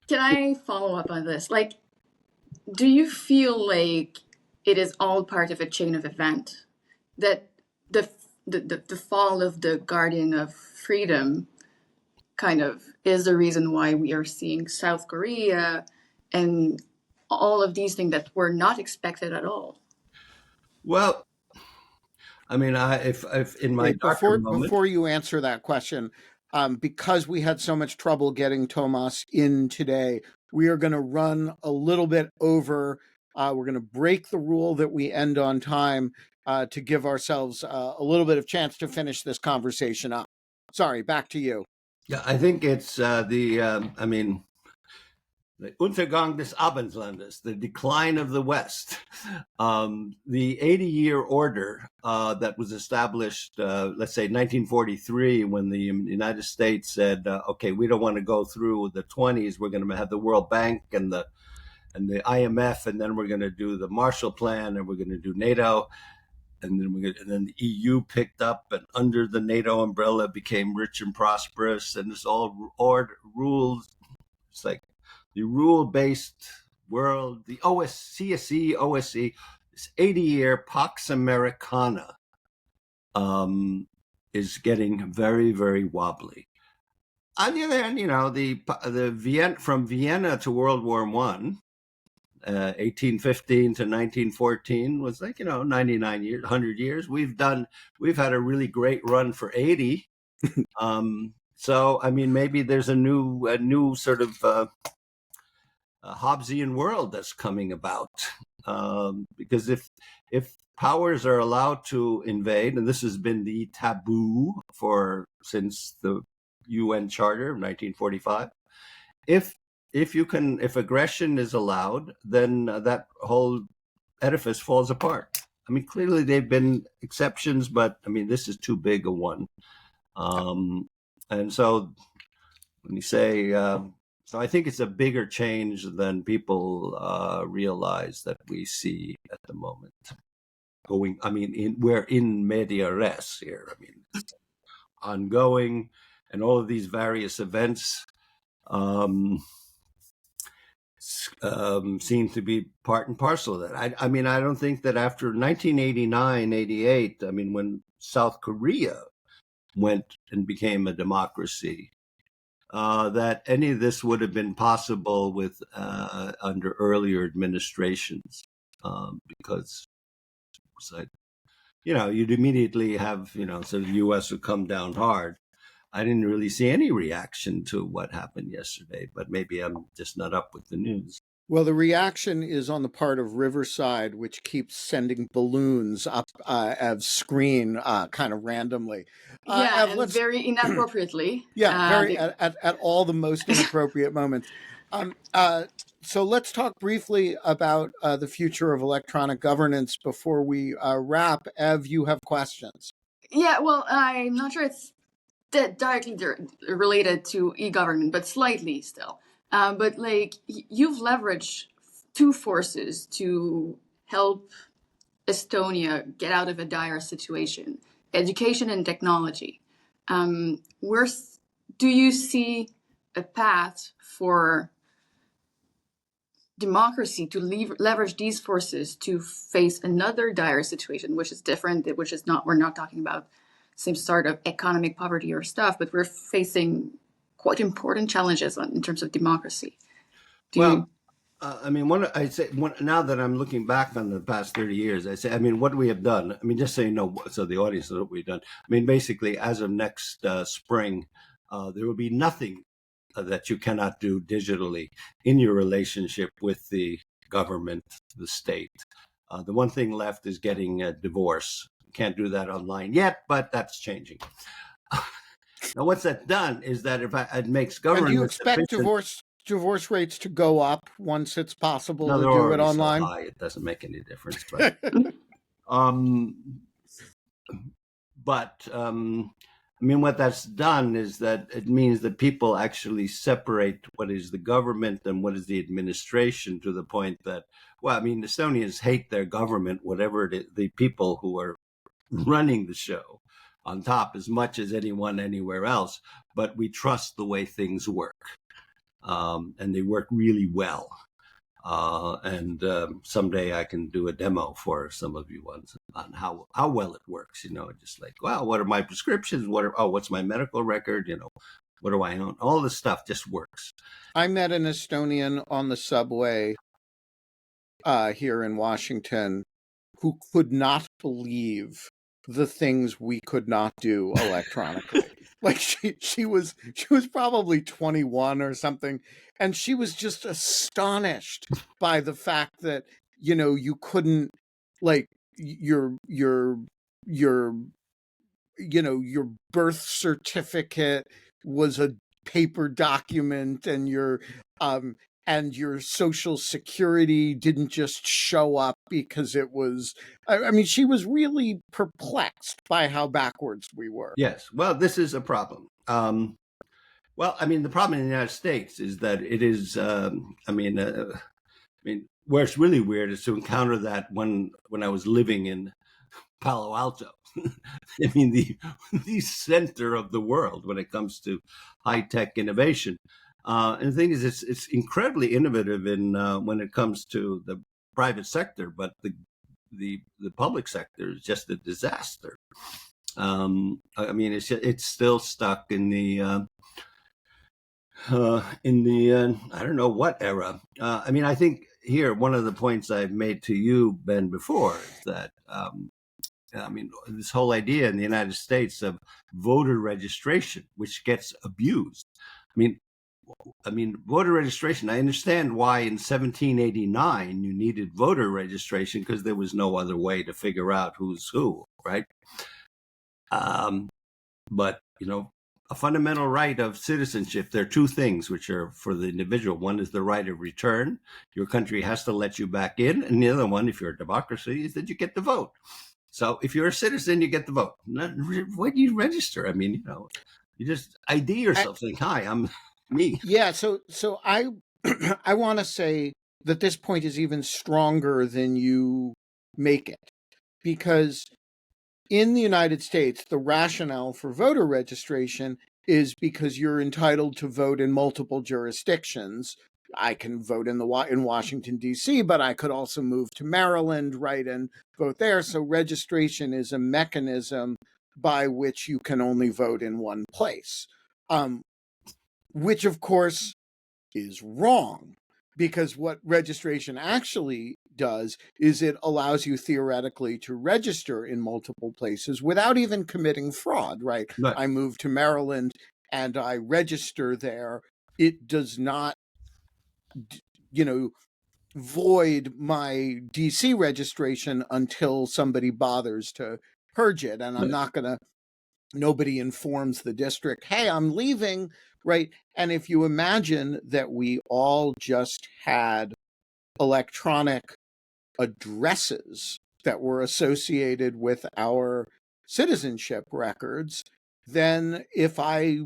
Can I follow up on this? Do you feel like it is all part of a chain of event? That the fall of the Guardian of Freedom kind of is the reason why we are seeing South Korea and all of these things that were not expected at all? Well, I mean, if in my before you answer that question, because we had so much trouble getting Tomas in today, we are going to run a little bit over. We're going to break the rule that we end on time to give ourselves a little bit of chance to finish this conversation up. Sorry, back to you. Yeah, I think it's the Untergang des Abendlandes, the decline of the West. The 80-year order that was established, let's say 1943, when the United States said, okay, we don't want to go through the 20s. We're going to have the World Bank and the IMF, and then we're going to do the Marshall Plan, and we're going to do NATO. And then the EU picked up, and under the NATO umbrella became rich and prosperous, and it's all rules. It's like the rule-based world, the CSE, OSCE, this 80-year Pax Americana is getting very, very wobbly. On the other hand, from Vienna to World War I, 1815 to 1914 was 99 years, 100 years. We've had a really great run for 80. So I mean, maybe there's a new sort of Hobbesian world that's coming about, because if powers are allowed to invade, and this has been the taboo since the UN Charter of 1945, if aggression is allowed, then that whole edifice falls apart. I mean, clearly they've been exceptions, but I mean, this is too big a one. And so when you say, so I think it's a bigger change than people realize that we see at the moment. We're in media res here. I mean, ongoing, and all of these various events seem to be part and parcel of that. I mean, I don't think that after 1989, 88, I mean, when South Korea went and became a democracy, that any of this would have been possible with under earlier administrations, because it's like, you'd immediately have, so the U.S. would come down hard. I didn't really see any reaction to what happened yesterday, but maybe I'm just not up with the news. Well, the reaction is on the part of Riverside, which keeps sending balloons up Ev's screen kind of randomly. And very inappropriately. At all the most inappropriate moments. So let's talk briefly about the future of electronic governance before we wrap. Ev, you have questions. Yeah, well, I'm not sure it's directly related to e-government, but slightly still. But like you've leveraged two forces to help Estonia get out of a dire situation: education and technology. Where do you see a path for democracy to leverage these forces to face another dire situation, which is different, which is not, we're not talking about same sort of economic poverty or stuff, but we're facing quite important challenges in terms of democracy. I mean, now that I'm looking back on the past 30 years, I say, I mean, what we have done, I mean, just so you know, so the audience knows what we've done. I mean, basically, as of next spring, there will be nothing that you cannot do digitally in your relationship with the government, the state. The one thing left is getting a divorce. Can't do that online yet, but that's changing. Now, what's that done is that it makes government. And do you expect divorce rates to go up once it's possible to do it online? So high, it doesn't make any difference. But I mean, what that's done is that it means that people actually separate what is the government and what is the administration, to the point that, well, I mean, Estonians hate their government, whatever it is, the people who are running the show on top, as much as anyone anywhere else, but we trust the way things work. And they work really well. And someday I can do a demo for some of you on how well it works. You know, just like, wow, what are my prescriptions? What's my medical record? You know, what do I own? All this stuff just works. I met an Estonian on the subway here in Washington who could not believe the things we could not do electronically. Like she was probably 21 or something, and she was just astonished by the fact that, you know, you couldn't, like, your you know, your birth certificate was a paper document, and your social security didn't just show up because it was, I mean, she was really perplexed by how backwards we were. Yes. Well, this is a problem. Well, I mean, the problem in the United States is that it is, I mean, where it's really weird is to encounter that when I was living in Palo Alto. I mean, the center of the world when it comes to high-tech innovation. And the thing is, it's incredibly innovative in when it comes to the private sector, but the public sector is just a disaster. I mean, it's still stuck in the I don't know what era. I mean, I think here one of the points I've made to you, Ben, before is that I mean, this whole idea in the United States of voter registration, which gets abused. I mean, voter registration, I understand why in 1789 you needed voter registration, because there was no other way to figure out who's who, right? But, you know, a fundamental right of citizenship, there are two things which are for the individual. One is the right of return. Your country has to let you back in. And the other one, if you're a democracy, is that you get to vote. So if you're a citizen, you get the vote. Why do you register? I mean, you know, you just ID yourself, saying, hi, I'm me. Yeah, so I I want to say that this point is even stronger than you make it, because in the United States, the rationale for voter registration is because you're entitled to vote in multiple jurisdictions. I can vote in Washington, D.C., but I could also move to Maryland, right, and vote there. So registration is a mechanism by which you can only vote in one place, which, of course, is wrong, because what registration actually does is it allows you theoretically to register in multiple places without even committing fraud, right? I move to Maryland and I register there. It does not, you know, void my DC registration until somebody bothers to purge it. And I'm not going to, nobody informs the district, hey, I'm leaving, right? And if you imagine that we all just had electronic addresses that were associated with our citizenship records, then if I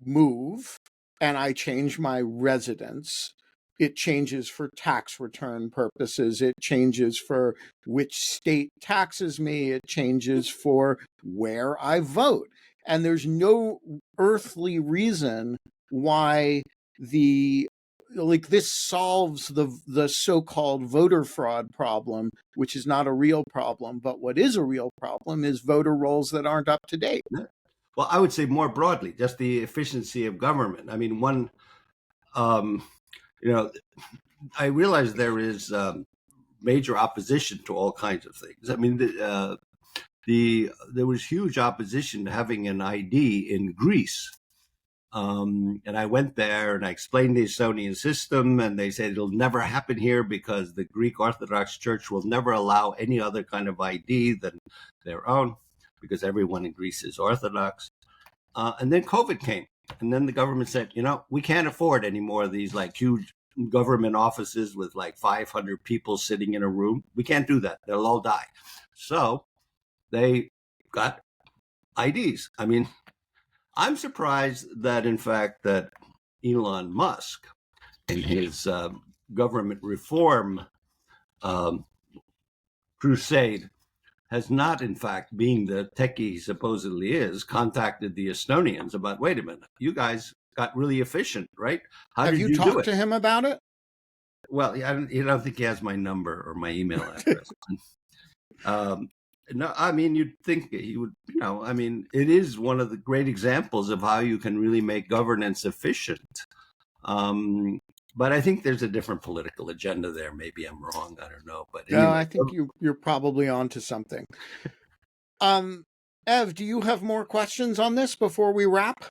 move and I change my residence, it changes for tax return purposes. It changes for which state taxes me. It changes for where I vote. And there's no earthly reason why this solves the so-called voter fraud problem, which is not a real problem. But what is a real problem is voter rolls that aren't up to date. Well, I would say more broadly, just the efficiency of government. I mean, I realize there is major opposition to all kinds of things. I mean, there was huge opposition to having an ID in Greece. And I went there and I explained the Estonian system, and they said it'll never happen here because the Greek Orthodox Church will never allow any other kind of ID than their own, because everyone in Greece is Orthodox. And then COVID came, and then the government said, we can't afford any more of these like huge government offices with like 500 people sitting in a room. We can't do that. They'll all die. So they got IDs. I mean, I'm surprised that, in fact, that Elon Musk, in his government reform crusade, has not, in fact, being the techie he supposedly is, contacted the Estonians about, wait a minute, you guys got really efficient, right? How Have did you do talked it? to him about it? Well, I don't think he has my number or my email address. No, I mean, you'd think he would, I mean, it is one of the great examples of how you can really make governance efficient. But I think there's a different political agenda there. Maybe I'm wrong. I don't know. But anyway. No, I think you're probably onto something. Ev, do you have more questions on this before we wrap?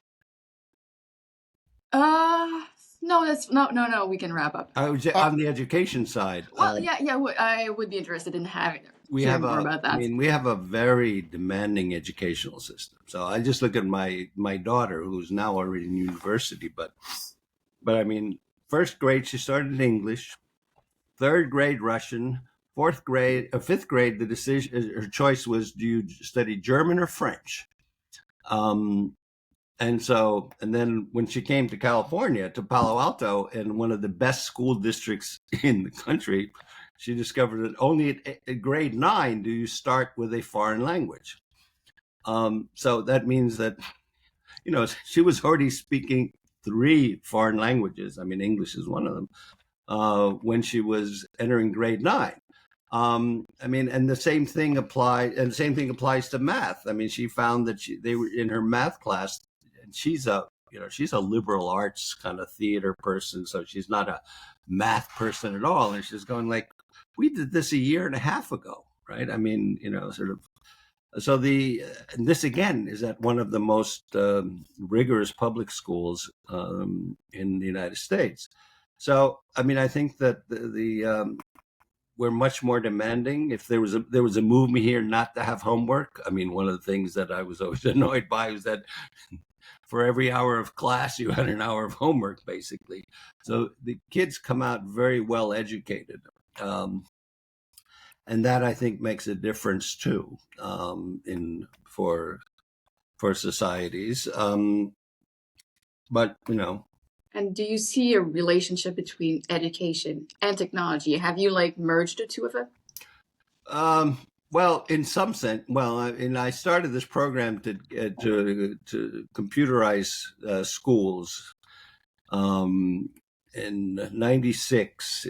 No, no. We can wrap up. I was on the education side. Well, I would be interested in hearing more about that. I mean, we have a very demanding educational system. So I just look at my daughter, who's now already in university, but I mean, first grade she started English, third grade Russian, fifth grade the decision, her choice was, do you study German or French? And then when she came to California, to Palo Alto, in one of the best school districts in the country, she discovered that only at grade 9 do you start with a foreign language. So that means that, she was already speaking 3 foreign languages. I mean, English is one of them, when she was entering grade 9. I mean, and the same thing applies to math. I mean, she found that they were in her math class, and she's a liberal arts kind of theater person, so she's not a math person at all. And she's going like, we did this a year and a half ago, right? I mean, sort of. So and this again is at one of the most rigorous public schools in the United States. So, I mean, I think that we're much more demanding. If there was a movement here not to have homework, I mean, one of the things that I was always annoyed by was that for every hour of class, you had an hour of homework, basically. So the kids come out very well educated. And that, I think, makes a difference too for societies. But And do you see a relationship between education and technology? Have you merged the two of them? Well, in some sense, and I started this program to computerize schools in '96.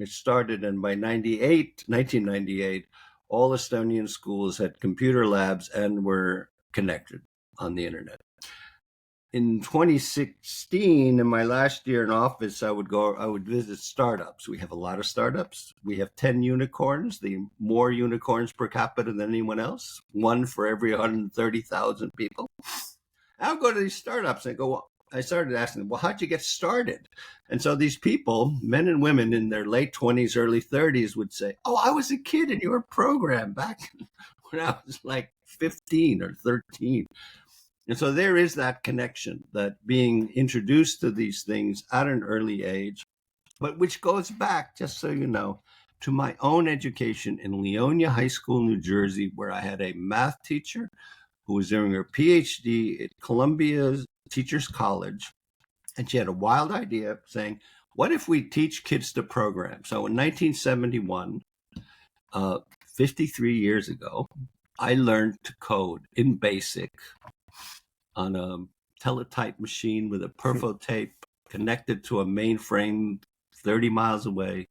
It started, and by 1998, all Estonian schools had computer labs and were connected on the internet. In 2016, in my last year in office, I would visit startups. We have a lot of startups. We have 10 unicorns, more unicorns per capita than anyone else, one for every 130,000 people. I'll go to these startups and I started asking them, well, how'd you get started? And so these people, men and women in their late 20s, early 30s, would say, oh, I was a kid in your program back when I was like 15 or 13. And so there is that connection, that being introduced to these things at an early age, but which goes back, just so you know, to my own education in Leonia High School, New Jersey, where I had a math teacher who was doing her PhD at Columbia Teachers College. And she had a wild idea saying, what if we teach kids to program? So in 1971, 53 years ago, I learned to code in BASIC on a teletype machine with a perfo tape connected to a mainframe 30 miles away.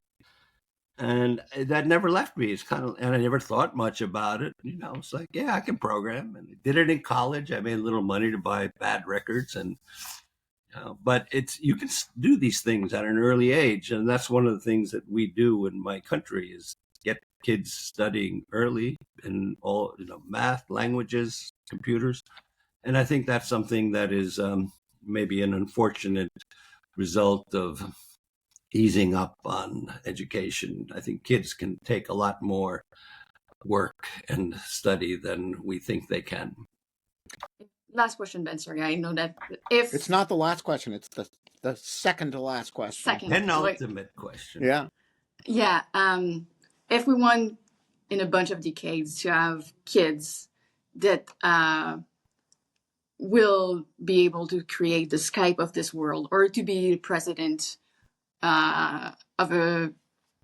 And that never left me. It's kind of, and I never thought much about it. You know, it's like, yeah, I can program. And I did it in college. I made a little money to buy bad records. And but you can do these things at an early age, and that's one of the things that we do in my country is get kids studying early in all math, languages, computers, and I think that's something that is maybe an unfortunate result of easing up on education. I think kids can take a lot more work and study than we think they can. Last question, Ben. Sorry, I know that if It's not the last question, it's the second to last question. Penultimate question. Yeah. If we want in a bunch of decades to have kids that will be able to create the Skype of this world, or to be president of a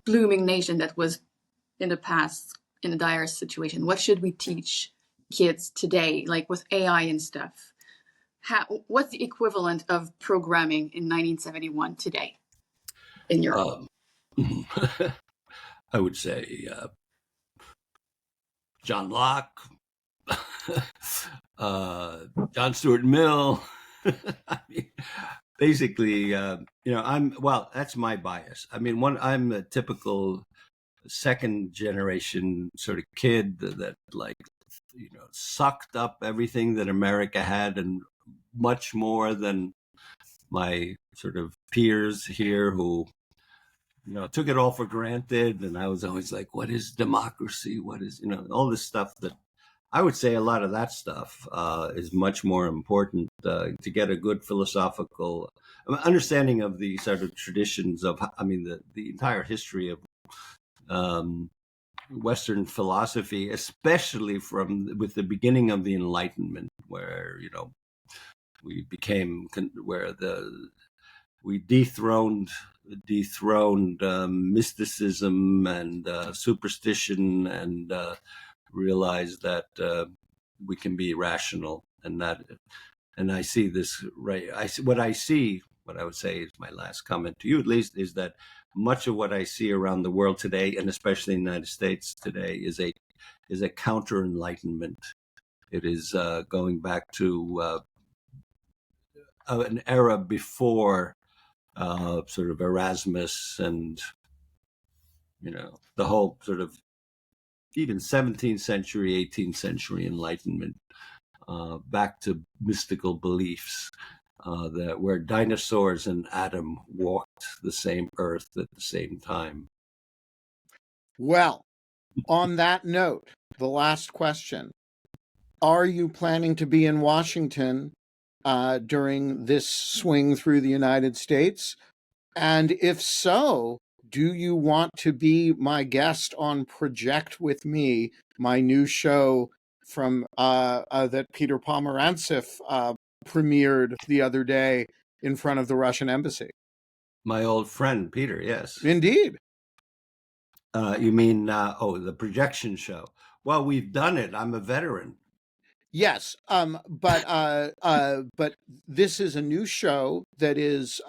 blooming nation that was in the past in a dire situation, what should we teach kids today, like with AI and stuff? What's the equivalent of programming in 1971 today in Europe? I would say John Locke, John Stuart Mill. I mean, basically, that's my bias. I mean, I'm a typical second generation sort of kid that sucked up everything that America had and much more than my sort of peers here who took it all for granted. And I was always like, what is democracy? What is, all this stuff that I would say a lot of that stuff is much more important to get a good philosophical understanding of the sort of traditions of, the entire history of Western philosophy, especially with the beginning of the Enlightenment, where, we became, we dethroned mysticism and superstition, and realized that we can be rational, and I see this right. What I would say is my last comment to you, at least, is that much of what I see around the world today, and especially in the United States today, is a counter Enlightenment. It is going back to an era before sort of Erasmus and the whole sort of even 17th century, 18th century Enlightenment, back to mystical beliefs that where dinosaurs and Adam walked the same earth at the same time. Well, on that note, the last question. Are you planning to be in Washington during this swing through the United States? And if so, do you want to be my guest on Project with Me, my new show from that Peter Pomerantsev premiered the other day in front of the Russian embassy? My old friend, Peter, yes. Indeed. You mean, the projection show? Well, we've done it. I'm a veteran. Yes, but this is a new show that is,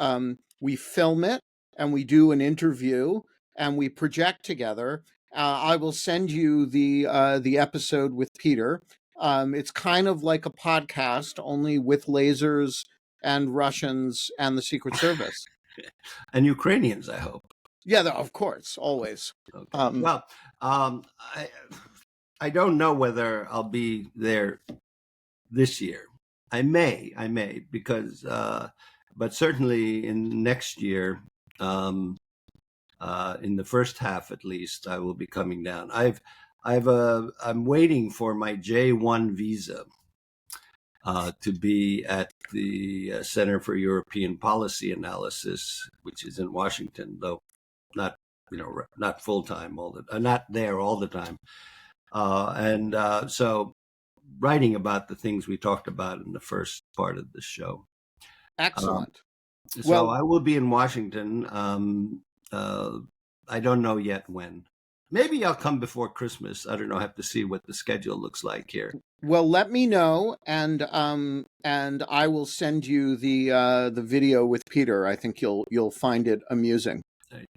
we film it and we do an interview and we project together. I will send you the episode with Peter. It's kind of like a podcast, only with lasers and Russians and the Secret Service. And Ukrainians, I hope. Yeah, of course, always. Okay. I don't know whether I'll be there this year. I may, because, but certainly in next year, in the first half at least, I will be coming down. I'm waiting for my J1 visa to be at the Center for European Policy Analysis, which is in Washington, though not full time not there all the time. So writing about the things we talked about in the first part of the show. Excellent. So Well- I will be in Washington. I don't know yet when. Maybe I'll come before Christmas. I don't know. I have to see what the schedule looks like here. Well, let me know, and I will send you the video with Peter. I think you'll find it amusing.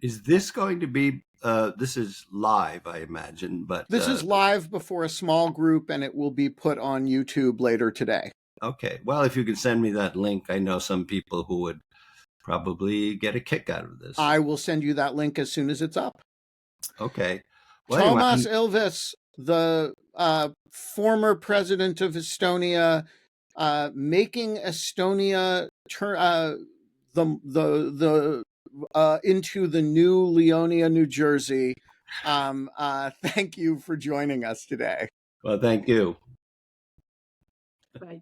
Is this going to be? This is live, I imagine, but This is live before a small group, and it will be put on YouTube later today. Okay. Well, if you can send me that link, I know some people who would probably get a kick out of this. I will send you that link as soon as it's up. Okay. Well, Toomas Ilvis, the former president of Estonia, making Estonia turn into the new Leonia, New Jersey. Thank you for joining us today. Well, thank you. Bye.